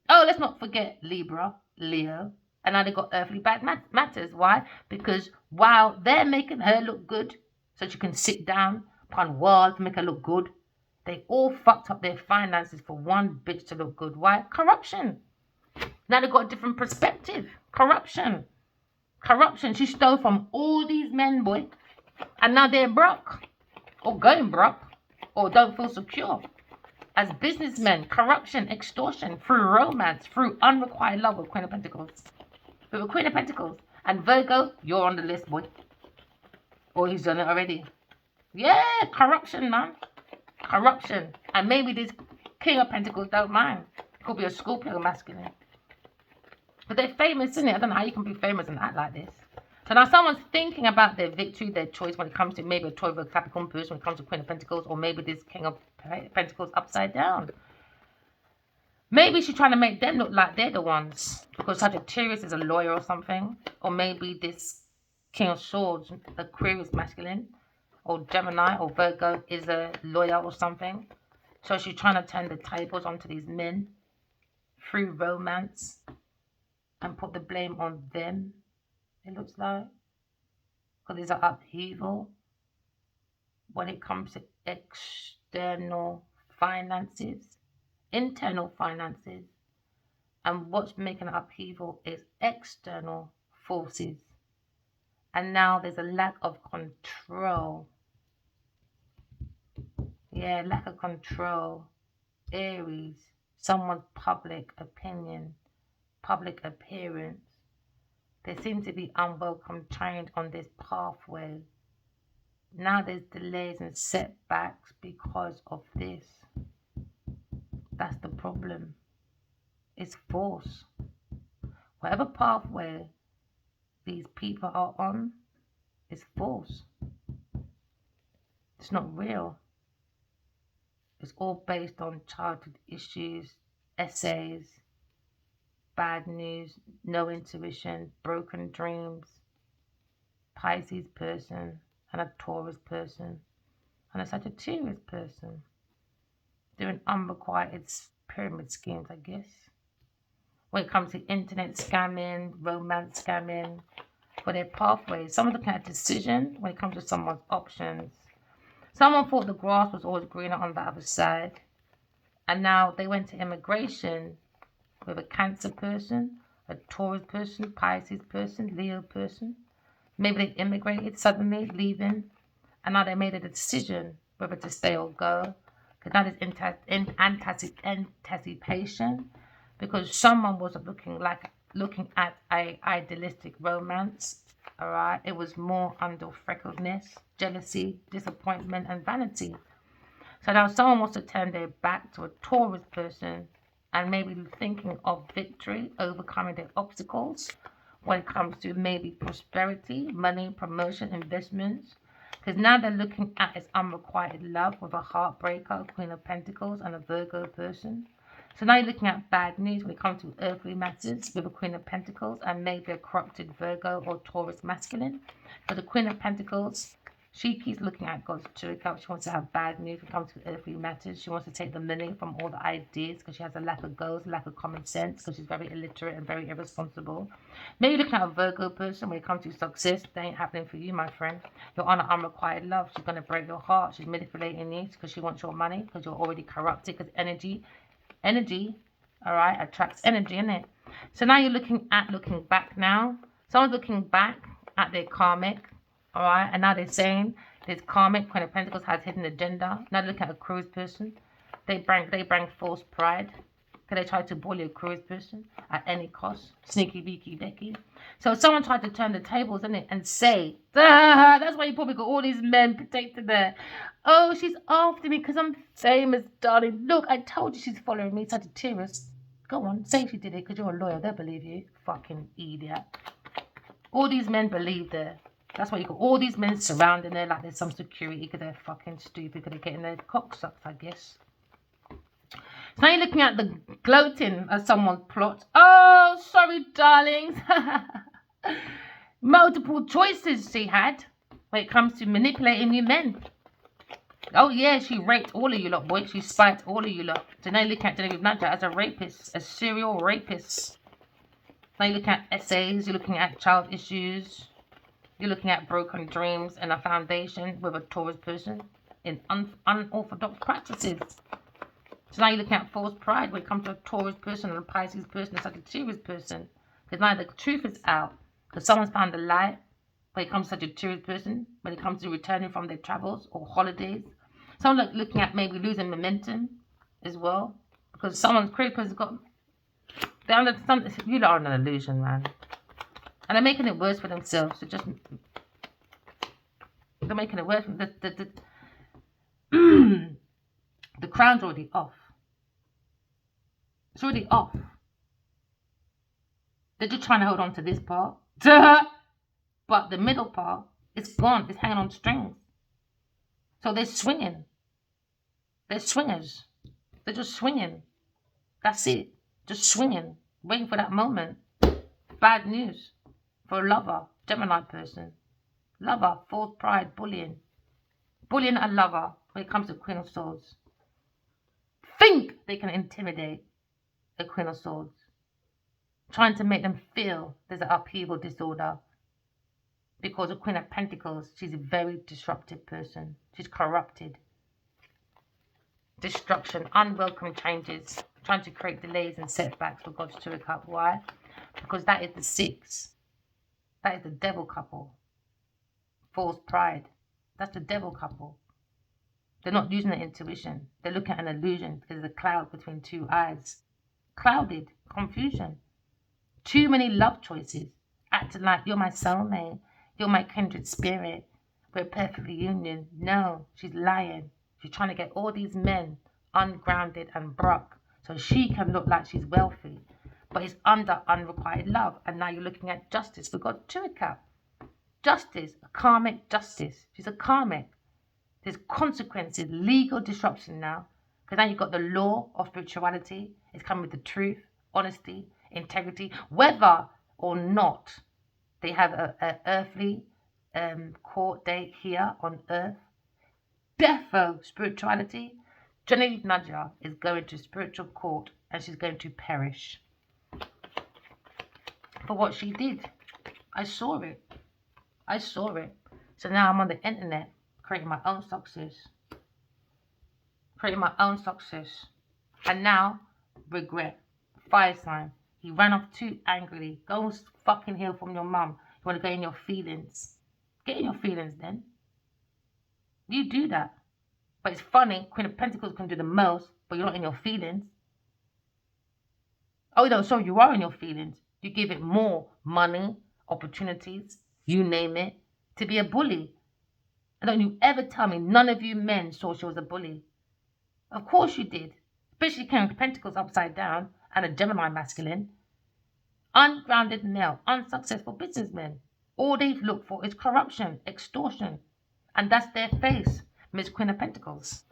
Speaker 1: Oh, let's not forget Libra, Leo. And now they got earthly bad matters. Why? Because while they're making her look good, so she can sit down upon walls to make her look good, they all fucked up their finances for one bitch to look good. Why? Corruption. Now they got a different perspective. Corruption. Corruption. She stole from all these men, boy. And now they're broke. Or going broke. Or don't feel secure. As businessmen, corruption, extortion, through romance, through unrequited love with Queen of Pentacles. With a Queen of Pentacles. And Virgo, you're on the list, boy. Or he's done it already. Yeah, corruption, man. Corruption. And maybe this King of Pentacles don't mind. Could be a Scorpio masculine. But they're famous, isn't it? I don't know how you can be famous and act like this. So now someone's thinking about their victory, their choice when it comes to maybe a Tauro Capricorn person, when it comes to Queen of Pentacles, or maybe this King of Pentacles upside down. Maybe she's trying to make them look like they're the ones. Because Sagittarius is a lawyer or something. Or maybe this King of Swords, Aquarius masculine, or Gemini or Virgo is a lawyer or something. So she's trying to turn the tables onto these men through romance and put the blame on them, it looks like. Because there's an upheaval when it comes to external finances, internal finances. And what's making an upheaval is external forces. And now there's a lack of control. Yeah, lack of control. Aries, someone's public opinion, public appearance. They seem to be unwelcome change on this pathway. Now there's delays and setbacks because of this. That's the problem. It's force. Whatever pathway these people are on is false. It's not real. It's all based on childhood issues, essays, bad news, no intuition, broken dreams, Pisces person, and a Taurus person, and a Sagittarius person. Doing unrequited pyramid schemes, I guess. When it comes to internet scamming, romance scamming, for their pathways. Someone's looking at decision when it comes to someone's options. Someone thought the grass was always greener on the other side. And now they went to immigration with a Cancer person, a Taurus person, Pisces person, Leo person. Maybe they immigrated suddenly, leaving, and now they made a decision whether to stay or go. Because now there's anticipation, because someone wasn't looking at a idealistic romance. All right, it was more under freckledness, jealousy, disappointment, and vanity. So now someone wants to turn their back to a Taurus person and maybe thinking of victory, overcoming their obstacles when it comes to maybe prosperity, money, promotion, investments. Because now they're looking at its unrequited love with a heartbreaker, a Queen of Pentacles, and a Virgo person. So now you're looking at bad news when it comes to earthly matters with a Queen of Pentacles and maybe a corrupted Virgo or Taurus masculine. But the Queen of Pentacles, she keeps looking at God's true account. She wants to have bad news when it comes to earthly matters. She wants to take the money from all the ideas because she has a lack of goals, lack of common sense, because she's very illiterate and very irresponsible. Maybe looking at a Virgo person when it comes to success. That ain't happening for you, my friend. You're on an unrequited love. She's going to break your heart. She's manipulating you because she wants your money, because you're already corrupted, because energy, all right, attracts energy, innit? So now you're looking back now. Someone's looking back at their karmic. All right, and now they're saying this karmic Queen of Pentacles has hidden agenda. Now look at a cruise person. They bring false pride. They try to bully a cruise person at any cost. Sneaky beaky Becky. So someone tried to turn the tables, innit, and say, that's why you probably got all these men protected there. Oh, she's after me because I'm famous, darling. Look, I told you she's following me, Sagittarius. Go on, say she did it because you're a lawyer. They'll believe you. Fucking idiot. All these men believe her. That's why you got all these men surrounding her like there's some security because they're fucking stupid because they're getting their cock sucked, I guess. So now you're looking at the gloating of someone's plot. Oh, sorry, darlings. Multiple choices she had when it comes to manipulating you men. Oh, yeah, she raped all of you lot, boy. She spiked all of you lot. So now you're looking at Genevieve Nudger as a rapist, a serial rapist. Now you're looking at essays, you're looking at child issues. You're looking at broken dreams and a foundation with a Taurus person in unorthodox practices. So now you're looking at false pride when it comes to a Taurus person and a Pisces person, a Sagittarius person. Because now the truth is out. Because someone's found a lie when it comes to a Sagittarius person, when it comes to returning from their travels or holidays. Someone looking at maybe losing momentum as well. Because someone's creepers has got... You lot are an illusion, man. And they're making it worse for themselves. So just they're making it worse. The crown's already off. It's already off. They're just trying to hold on to this part. But the middle part, it's gone. It's hanging on strings. So they're swinging. They're swingers. They're just swinging. That's it. Just swinging. Waiting for that moment. Bad news. For a lover, Gemini person. Lover, false pride, bullying. Bullying a lover when it comes to Queen of Swords. Think they can intimidate a Queen of Swords. Trying to make them feel there's an upheaval disorder. Because a Queen of Pentacles, she's a very disruptive person. She's corrupted. Destruction, unwelcome changes. Trying to create delays and setbacks for God's true cup. Why? Because that is the 6. That is the devil couple. False pride. That's the devil couple. They're not using their intuition. They're looking at an illusion. There's a cloud between two eyes. Clouded. Confusion. Too many love choices. Acting like you're my soulmate. You're my kindred spirit. We're perfect reunion. No, she's lying. She's trying to get all these men ungrounded and broke so she can look like she's wealthy. But it's under unrequited love. And now you're looking at justice. We've got Turika. Justice. A karmic justice. She's a karmic. There's consequences. Legal disruption now. Because now you've got the law of spirituality. It's coming with the truth, honesty, integrity. Whether or not they have an earthly court date here on earth. Defo spirituality. Genevieve Nudger is going to spiritual court and she's going to perish. For what she did. I saw it. I saw it. So now I'm on the internet creating my own success. Creating my own success. And now, regret. Fire sign. He ran off too angrily. Go fucking heal from your mum. You want to go in your feelings. Get in your feelings then. You do that. But it's funny, Queen of Pentacles can do the most, but you're not in your feelings. Oh, no, so you are in your feelings. You give it more money, opportunities, you name it, to be a bully. And don't you ever tell me none of you men saw she was a bully. Of course you did. Especially King of Pentacles upside down and a Gemini masculine. Ungrounded male, unsuccessful businessmen. All they've looked for is corruption, extortion. And that's their face, Miss Queen of Pentacles.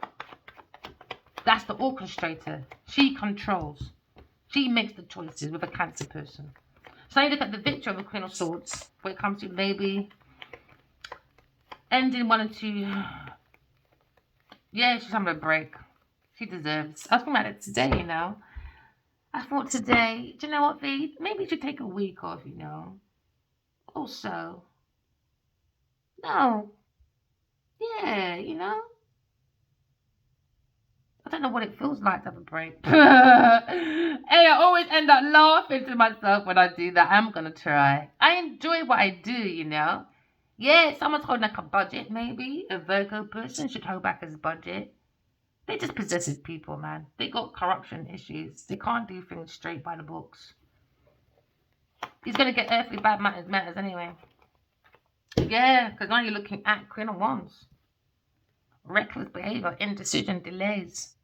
Speaker 1: That's the orchestrator. She controls. She makes the choices with a Cancer person. So now you look at the victory of the Queen of Swords, where it comes to maybe ending one or two. Yeah, she's having a break. She deserves. I was thinking about it today, you know. I thought today, do you know what, V? Maybe you should take a week off, you know. Also. No. Yeah, you know. I don't know what it feels like to have a break. Hey, I always end up laughing to myself when I do that. I'm going to try. I enjoy what I do, you know. Yeah, someone's holding like a budget, maybe. A Virgo person should hold back his budget. They just possessive people, man. They got corruption issues. They can't do things straight by the books. He's going to get earthly bad matters anyway. Yeah, because now you're looking at Queen of Wands. Reckless behavior, indecision, delays.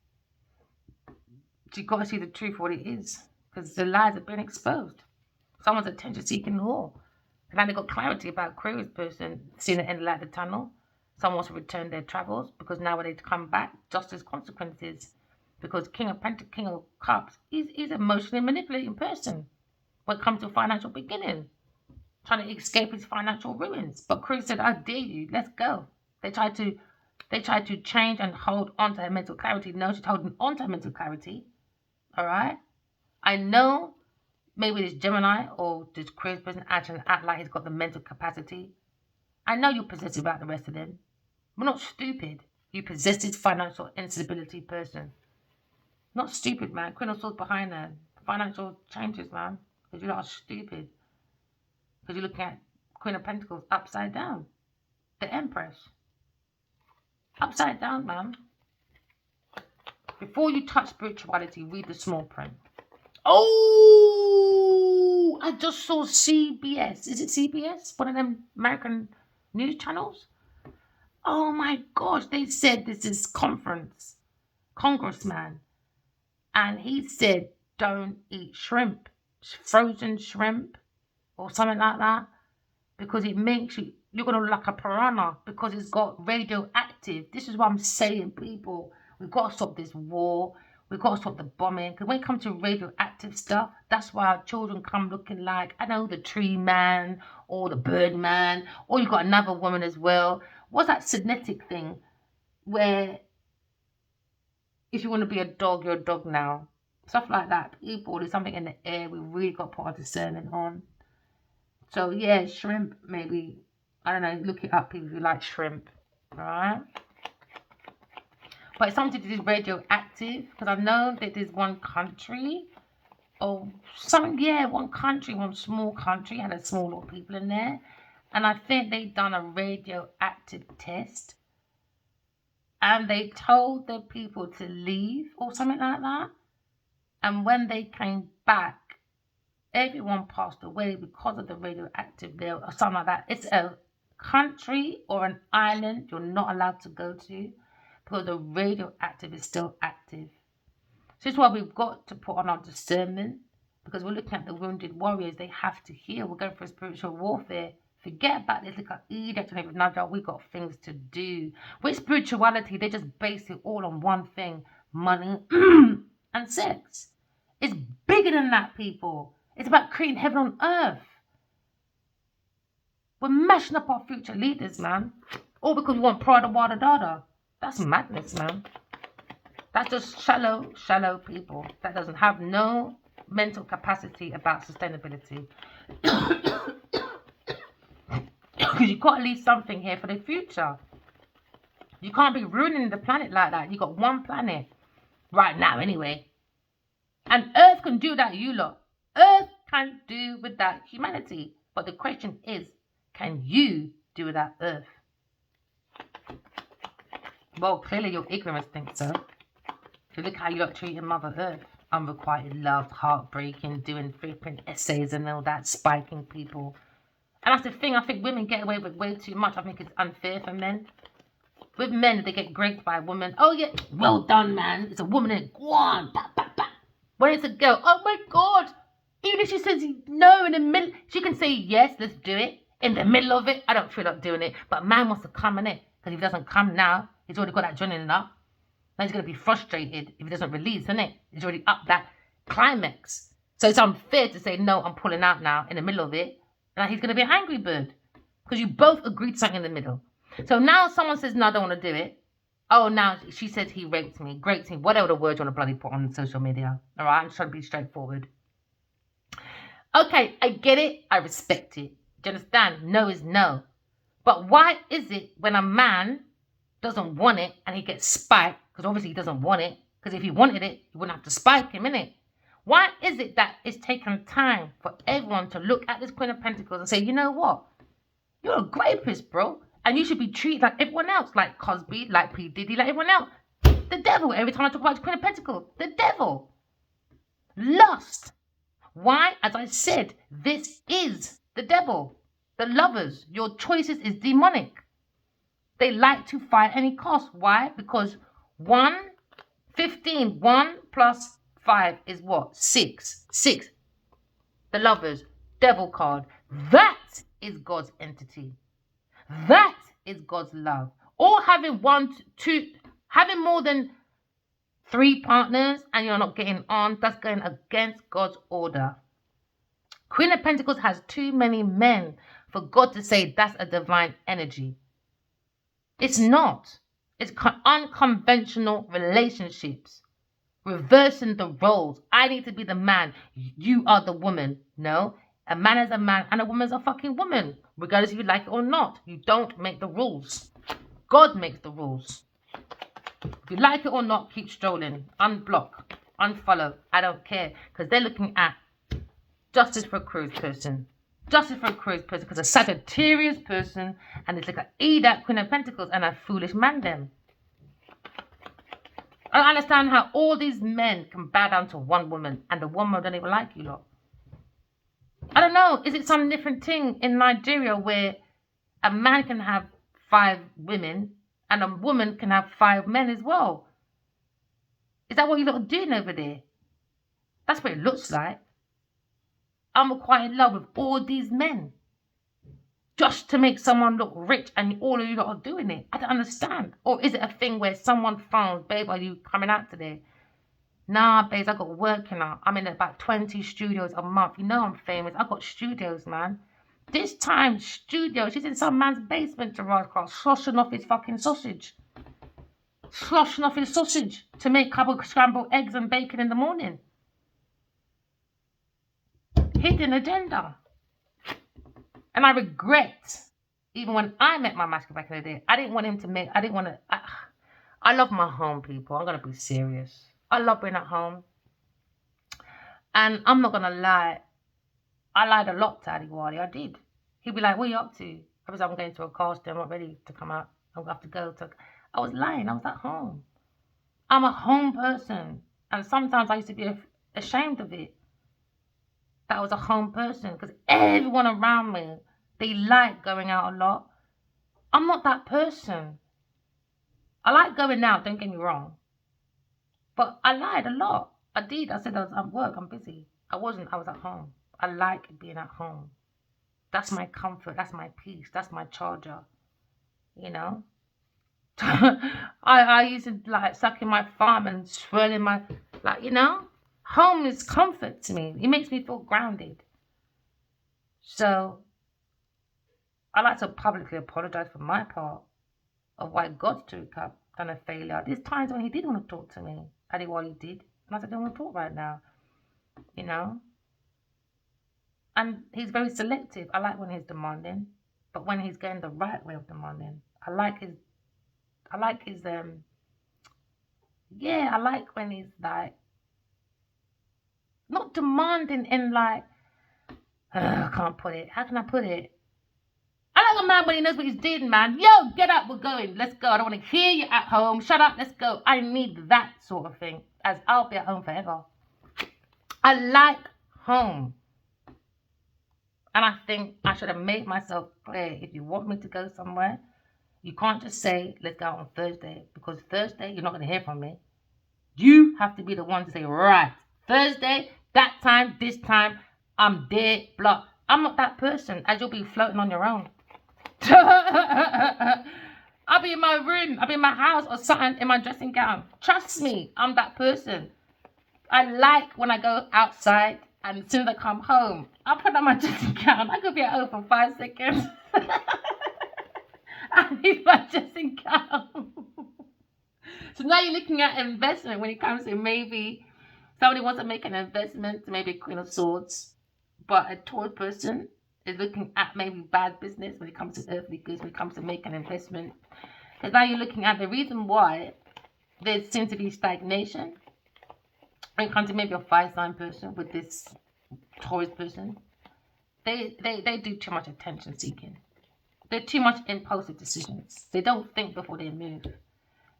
Speaker 1: So you've got to see the truth, what it is. Because the lies have been exposed. Someone's attention-seeking whore. And now they've got clarity about Aquarius person seeing the end of the light of the tunnel. Someone wants to return their travels because now when they come back, justice consequences. Because King of Pentacles, King of Cups, he's an emotionally manipulating person when it comes to financial beginning. Trying to escape his financial ruins. But Chris said, I dare you, let's go. They tried to change and hold on to her mental clarity. No, she's holding on to her mental clarity. All right? I know maybe this Gemini or this Aquarius person actually act like he's got the mental capacity. I know you're possessive about the rest of them. We're not stupid. You possessive financial instability person. Not stupid, man. Queen of Swords behind her. Financial changes, man. Because you're not stupid. Because you're looking at Queen of Pentacles upside down. The Empress. Upside down, man. Before you touch spirituality, read the small print. Oh, I just saw CBS. Is it CBS? One of them American news channels? Oh my gosh, they said this is congressman. And he said, don't eat shrimp, frozen shrimp or something like that. Because it makes you're going to look like a piranha because it's got radioactive. This is what I'm saying, people. We've got to stop this war. We've got to stop the bombing. Because when it comes to radioactive stuff, that's why our children come looking like, I know, the tree man or the bird man. Or you've got another woman as well. What's that genetic thing where if you want to be a dog, you're a dog now? Stuff like that. People, there's something in the air we really got to put our discernment on. So, yeah, shrimp, maybe. I don't know, look it up if you like shrimp. Alright? But it's something to do with radioactive. Because I know that there's one country. Or something, yeah, one country, one small country. Had a small lot of people in there. And I think they've done a radioactive test. And they told the people to leave or something like that. And when they came back, everyone passed away because of the radioactive there or something like that. It's a country or an island you're not allowed to go to because the radioactive is still active. So this is why we've got to put on our discernment because we're looking at the wounded warriors. They have to heal. We're going for spiritual warfare. Forget about this little edict and everything. We've got things to do. With spirituality, they just base it all on one thing, money and sex. It's bigger than that, people. It's about creating heaven on earth. We're mashing up our future leaders, man. All because we want prada, wada, dada. That's madness, man. That's just shallow people. That doesn't have no mental capacity about sustainability. Because you've got to leave something here for the future. You can't be ruining the planet like that. You've got one planet. Right now, anyway. And Earth can do that, you lot. Earth can do without humanity. But the question is, can you do without Earth? Well, clearly your ignorance thinks so. If you look how you're treating Mother Earth, unrequited love, heartbreaking, doing freaking essays and all that, spiking people. And that's the thing, I think women get away with way too much. I think it's unfair for men. With men, they get graped by a woman. Oh yeah, well done, man. It's a woman and go on. Bah, bah, bah. When it's a girl, oh my God. Even if she says no in the middle, she can say yes, let's do it. In the middle of it, I don't feel like doing it. But man wants to come in it. Because if he doesn't come now, he's already got that adrenaline up. Now he's going to be frustrated if he doesn't release, isn't it? He's already up that climax. So it's unfair to say, no, I'm pulling out now in the middle of it. And he's going to be an angry bird. Because you both agreed something in the middle. So now someone says, no, I don't want to do it. Oh, now she says he raped me, whatever the words you want to bloody put on social media. All right, I'm just trying to be straightforward. Okay, I get it. I respect it. Do you understand? No is no. But why is it when a man doesn't want it and he gets spiked, because obviously he doesn't want it, because if he wanted it, you wouldn't have to spike him, innit? Why is it that it's taken time for everyone to look at this Queen of Pentacles and say, you know what? You're a rapist, bro. And you should be treated like everyone else, like Cosby, like P. Diddy, like everyone else. The devil. Every time I talk about the Queen of Pentacles, the devil. Lust. Why? As I said, this is the devil. The lovers. Your choices is demonic. They like to fight at any cost. Why? Because 15, 1 plus 5 is what? 6. 6. The lovers. Devil card. That is God's entity. That is God's love. Or having having more than 3 partners and you're not getting on, that's going against God's order. Queen of Pentacles has too many men for God to say that's a divine energy. It's not. It's unconventional relationships. Reversing the roles. I need to be the man. You are the woman. No. A man is a man and a woman is a fucking woman. Regardless if you like it or not. You don't make the rules. God makes the rules. If you like it or not, keep strolling. Unblock. Unfollow. I don't care. Because they're looking at justice for a cruise person. Justice for a cruise person. Because a Sagittarius person. And it's like a Eda, Queen of Pentacles. And a foolish man them. I don't understand how all these men can bow down to one woman. And the woman don't even like you lot. I don't know. Is it some different thing in Nigeria where a man can have 5 women and a woman can have 5 men as well? Is that what you lot are doing over there? That's what it looks like. I'm quite in love with all these men. Just to make someone look rich and all of you lot are doing it. I don't understand. Or is it a thing where someone phones, babe, are you coming out today? Nah, babes, I got work, you know. I'm in about 20 studios a month. You know I'm famous. I got studios, man. This time, studio. She's in some man's basement, Gerard Cross, sloshing off his fucking sausage. Sloshing off his sausage to make a couple of scrambled eggs and bacon in the morning. Hidden agenda. And I regret, even when I met my master back in the day, I didn't want him to make, I love my home, people. I'm going to be serious. I love being at home. And I'm not going to lie. I lied a lot to Adiwadi. I did. He'd be like, what are you up to? I was like, I'm going to a casting. I'm not ready to come out. I'm going to have to go to... I was lying. I was at home. I'm a home person. And sometimes I used to be ashamed of it. That I was a home person. Because everyone around me, they like going out a lot. I'm not that person. I like going out, don't get me wrong. But I lied a lot. I did. I said I was at work. I'm busy. I wasn't. I was at home. I like being at home. That's my comfort. That's my peace. That's my charger. You know? I used to like suck in my thumb and swirling my... Like, you know? Home is comfort to me. It makes me feel grounded. So, I like to publicly apologize for my part of why God took up and a failure. There's times when he did want to talk to me. I did what he did. And I said, I don't want to talk right now. You know? And he's very selective. I like when he's demanding. But when he's going the right way of demanding. I like when he's like, Not demanding in like, I can't put it. How can I put it? I like a man when he knows what he's doing, man. Yo, get up, we're going. Let's go. I don't want to hear you at home. Shut up, let's go. I need that sort of thing, as I'll be at home forever. I like home. And I think I should have made myself clear. If you want me to go somewhere, you can't just say, let's go out on Thursday. Because Thursday, you're not going to hear from me. You have to be the one to say, right, Thursday, that time, this time, I'm there, blah. I'm not that person, as you'll be floating on your own. I'll be in my room, I'll be in my house or something in my dressing gown. Trust me, I'm that person. I like when I go outside and as soon as I come home, I'll put on my dressing gown. I could be at home for 5 seconds. I need my dressing gown. So now you're looking at investment when it comes to maybe somebody wants to make an investment, maybe a Queen of Swords, but a Taurus person is looking at maybe bad business when it comes to earthly goods, when it comes to making an investment. Because now you're looking at the reason why there seems to be stagnation when it comes to maybe a fire sign person with this Taurus person. They do too much attention seeking. They're too much impulsive decisions. They don't think before they move.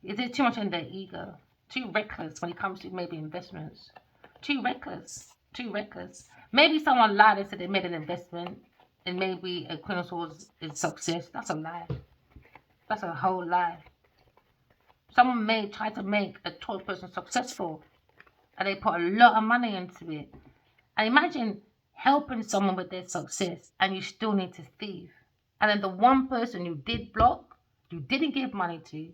Speaker 1: They're too much in their ego. Too reckless when it comes to maybe investments. Too reckless. Too reckless. Maybe someone lied and said they made an investment and maybe a Queen of Swords is success. That's a lie. That's a whole lie. Someone may try to make a Taurus person successful and they put a lot of money into it. And imagine helping someone with their success and you still need to thieve. And then the one person you did block, you didn't give money to,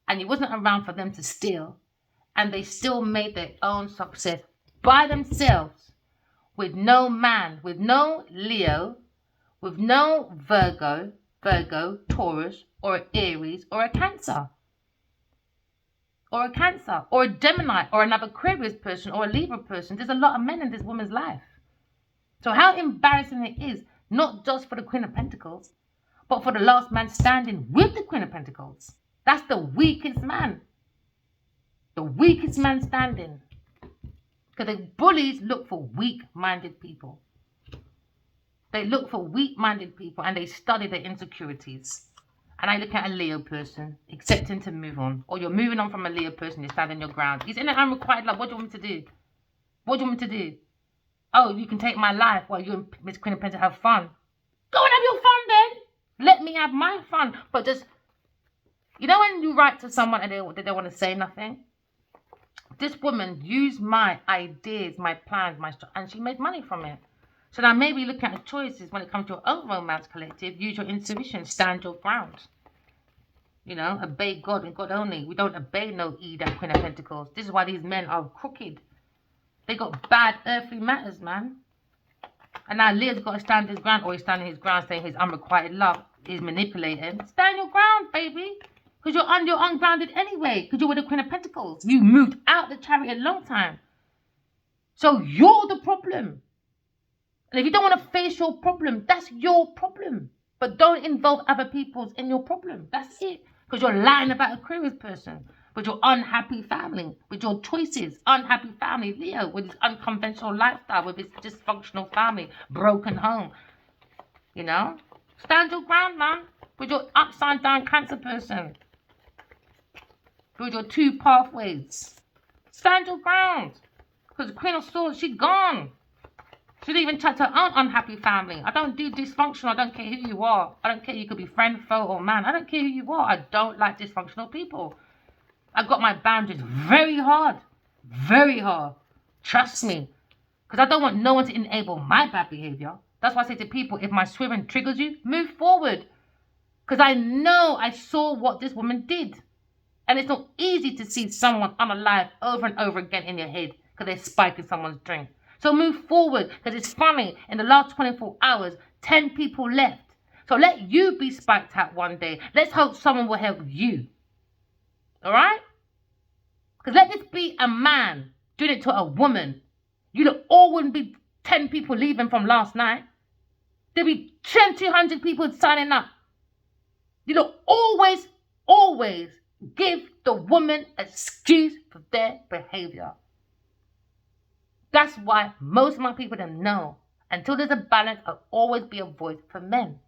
Speaker 1: and you wasn't around for them to steal, and they still made their own success by themselves with no man, with no Leo, with no Virgo, Taurus, or Aries, or a Cancer. Or a Cancer, or a Gemini, or another Aquarius person, or a Libra person. There's a lot of men in this woman's life. So how embarrassing it is, not just for the Queen of Pentacles, but for the last man standing with the Queen of Pentacles. That's the weakest man. The weakest man standing. Because the bullies look for weak-minded people. They look for weak-minded people and they study their insecurities. And I look at a Leo person, accepting to move on. Or you're moving on from a Leo person, you're standing your ground. He's in an unrequited love. What do you want me to do? What do you want me to do? Oh, you can take my life while you and Miss Queen of Pentacles have fun. Go and have your fun then. Let me have my fun. But just, you know when you write to someone and they don't want to say nothing? This woman used my ideas, my plans, and she made money from it. So now maybe looking at the choices when it comes to your own romance collective, use your intuition, stand your ground. You know, obey God and God only. We don't obey no that Queen of Pentacles. This is why these men are crooked. They got bad earthly matters, man. And now Leo's got to stand his ground, or he's standing his ground saying his unrequited love is manipulating. Stand your ground, baby. Because you're ungrounded anyway. Because you're with the Queen of Pentacles. You moved out the Chariot a long time. So you're the problem. And if you don't want to face your problem, that's your problem. But don't involve other people's in your problem. That's it. Because you're lying about a Aquarius person. With your unhappy family. With your choices. Unhappy family. Leo. With his unconventional lifestyle. With his dysfunctional family. Broken home. You know? Stand your ground, man. With your upside down Cancer person. With your two pathways. Stand your ground. Because the Queen of Swords, she's gone. She didn't even touch her own unhappy family. I don't do dysfunctional. I don't care who you are. I don't care. You could be friend, foe, or man. I don't care who you are. I don't like dysfunctional people. I got my boundaries very hard. Very hard. Trust me. Because I don't want no one to enable my bad behavior. That's why I say to people, if my swearing triggers you, move forward. Because I know I saw what this woman did. And it's not easy to see someone unalive over and over again in your head because they're spiking someone's drink. So move forward, because it's funny, in the last 24 hours, 10 people left. So let you be spiked out one day. Let's hope someone will help you. All right? Because let this be a man doing it to a woman. You look, all wouldn't be 10 people leaving from last night. There'd be 200 people signing up. You look, always give the woman an excuse for their behavior. That's why most of my people don't know. Until there's a balance, I'll always be a voice for men.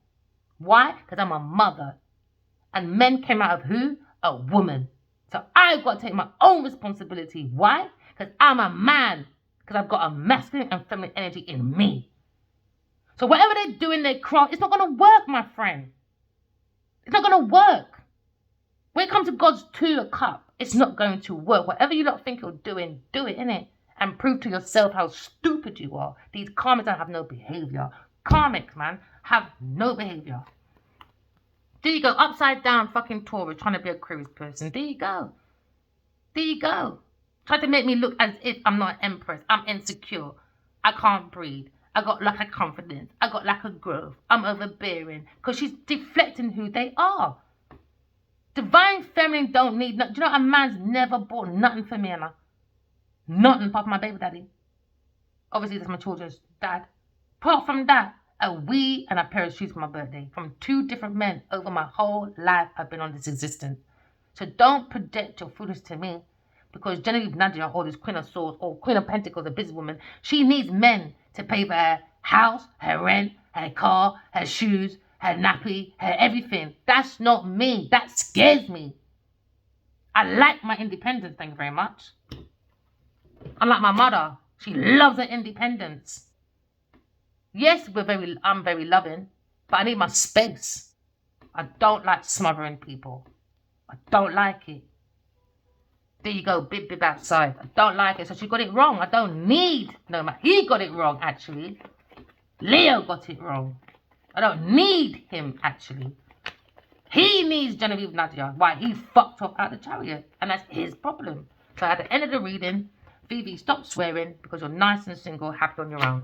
Speaker 1: Why? Because I'm a mother. And men came out of who? A woman. So I've got to take my own responsibility. Why? Because I'm a man. Because I've got a masculine and feminine energy in me. So whatever they do in their craft, it's not going to work, my friend. It's not going to work. When it comes to God's 2 a cup, it's not going to work. Whatever you lot think you're doing, do it, innit? And prove to yourself how stupid you are. These karmics don't have no behavior. Karmics, man, have no behavior. There you go, upside down fucking Taurus trying to be a Aquarius person. There you go. There you go. Try to make me look as if I'm not an empress. I'm insecure. I can't breathe. I got lack of confidence. I got lack of growth. I'm overbearing. Because she's deflecting who they are. Divine feminine don't need... Do you know a man's never bought nothing for me, Anna? Nothing apart from my baby daddy. Obviously, that's my children's dad. Apart from that, a wee and a pair of shoes for my birthday. From 2 different men over my whole life I've been on this existence. So don't project your foolishness to me. Because Genevieve Nadia, or this Queen of Swords, or Queen of Pentacles, a businesswoman, she needs men to pay for her house, her rent, her car, her shoes, her nappy, her everything. That's not me. That scares me. I like my independence, thank you very much. Unlike my mother, she loves her independence. Yes, I'm very loving, but I need my space. I don't like smothering people. I don't like it. There you go, bib outside. I don't like it, so she got it wrong. I don't need, no, he got it wrong, actually. Leo got it wrong. I don't need him, actually. He needs Genevieve Nadia. Why? He fucked off out of the Chariot, and that's his problem. So at the end of the reading, Vivi, stop swearing because you're nice and single, happy on your own.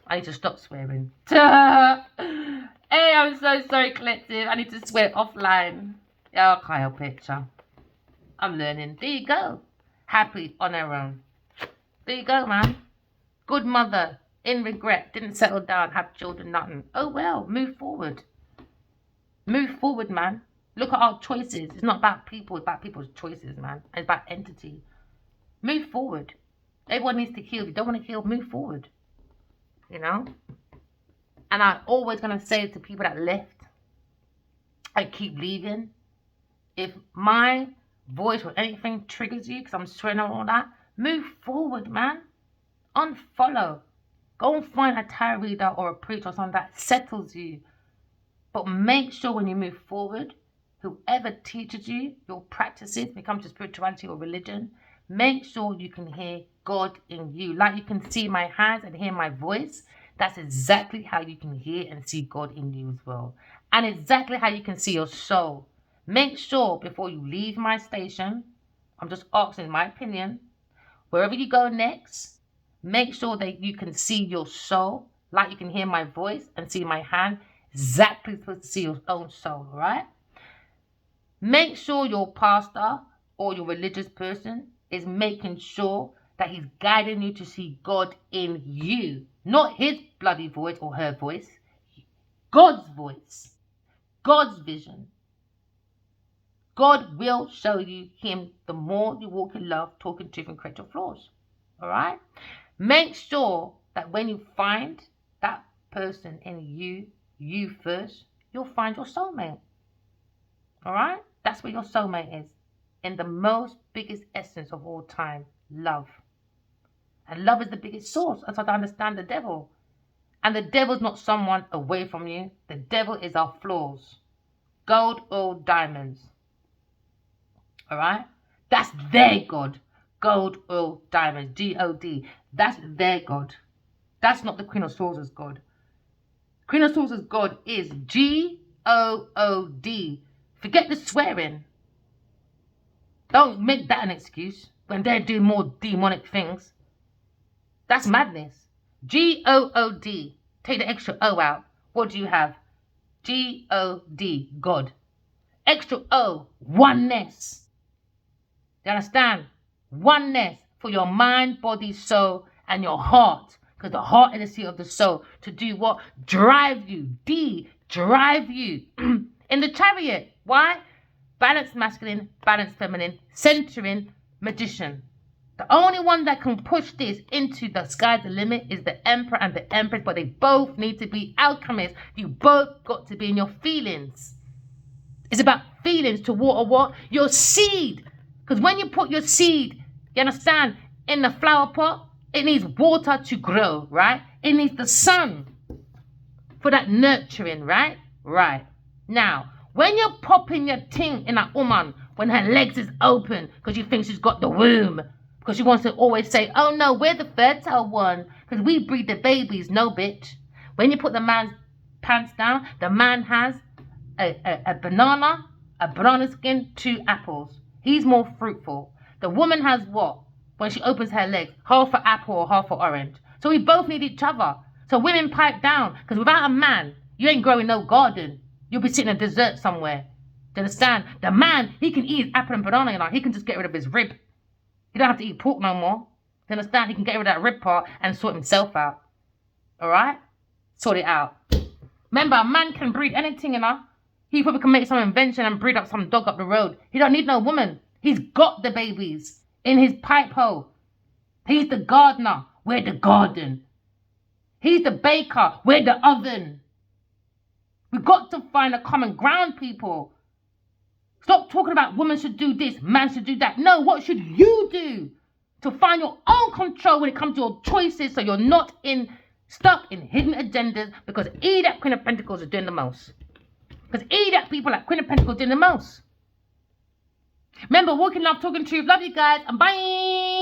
Speaker 1: I need to stop swearing. Hey, I'm so sorry, collective. I need to swear offline. Yeah, I can't help it, child. I'm learning. There you go. Happy on her own. There you go, man. Good mother. In regret. Didn't settle down. Have children. Nothing. Oh, well. Move forward. Move forward, man. Look at our choices. It's not about people. It's about people's choices, man. It's about entity. Move forward. Everyone needs to heal. If you don't want to heal, move forward. You know? And I'm always going to say to people that left, I keep leaving. If my voice or anything triggers you, because I'm swearing on all that, move forward, man. Unfollow. Go and find a tarot reader or a preacher or something that settles you. But make sure when you move forward, whoever teaches you your practices, when it comes to spirituality or religion, make sure you can hear God in you. Like you can see my hands and hear my voice. That's exactly how you can hear and see God in you as well. And exactly how you can see your soul. Make sure before you leave my station, I'm just asking my opinion, wherever you go next, make sure that you can see your soul, like you can hear my voice and see my hand, exactly supposed to see your own soul, all right? Make sure your pastor or your religious person is making sure that he's guiding you to see God in you, not his bloody voice or her voice, God's voice, God's vision. God will show you him the more you walk in love, talk in truth, and correct your flaws. All right? Make sure that when you find that person in you first, you'll find your soulmate. All right? That's where your soulmate is. In the most biggest essence of all time, love. And love is the biggest source. That's how I understand the devil. And the devil's not someone away from you. The devil is our flaws. Gold, oil, diamonds. All right? That's their God. Gold, oil, diamonds. G-O-D. That's their God. That's not the Queen of Swords' God. Queen of Swords' God is G-O-O-D. Forget the swearing. Don't make that an excuse when they're doing more demonic things. That's madness. G-O-O-D. Take the extra O out. What do you have? G-O-D. God. Extra O. Oneness. You understand? Oneness for your mind, body, soul, and your heart. Because the heart is the seat of the soul. To do what? Drive you. Drive you. In the Chariot. Why? Balanced masculine, balanced feminine, centering, magician. The only one that can push this into the sky's the limit is the Emperor and the Empress, but they both need to be alchemists. You both got to be in your feelings. It's about feelings to water what? Your seed. Because when you put your seed, you understand, in the flower pot, it needs water to grow, right? It needs the sun for that nurturing, right? Right. Now, when you're popping your ting in that woman, when her legs is open, because you think she's got the womb, because she wants to always say, oh no, we're the fertile one, because we breed the babies. No, bitch. When you put the man's pants down, the man has a banana skin, 2 apples. He's more fruitful. The woman has what? When she opens her legs, half an apple or half an orange. So we both need each other. So women pipe down, because without a man, you ain't growing no garden. You'll be sitting in a desert somewhere. Do you understand? The man, he can eat his apple and banana, you know. He can just get rid of his rib. He don't have to eat pork no more. Do you understand? He can get rid of that rib part and sort himself out. Alright? Sort it out. Remember, a man can breed anything, you know. He probably can make some invention and breed up some dog up the road. He don't need no woman. He's got the babies in his pipe hole. He's the gardener. We're the garden. He's the baker. We're the oven. We've got to find a common ground, people. Stop talking about women should do this, man should do that. No, what should you do to find your own control when it comes to your choices, so you're not stuck in hidden agendas? Because that Queen of Pentacles is doing the most. Because that people like Queen of Pentacles doing the most. Remember, walking love, talking truth. Love you guys, and bye.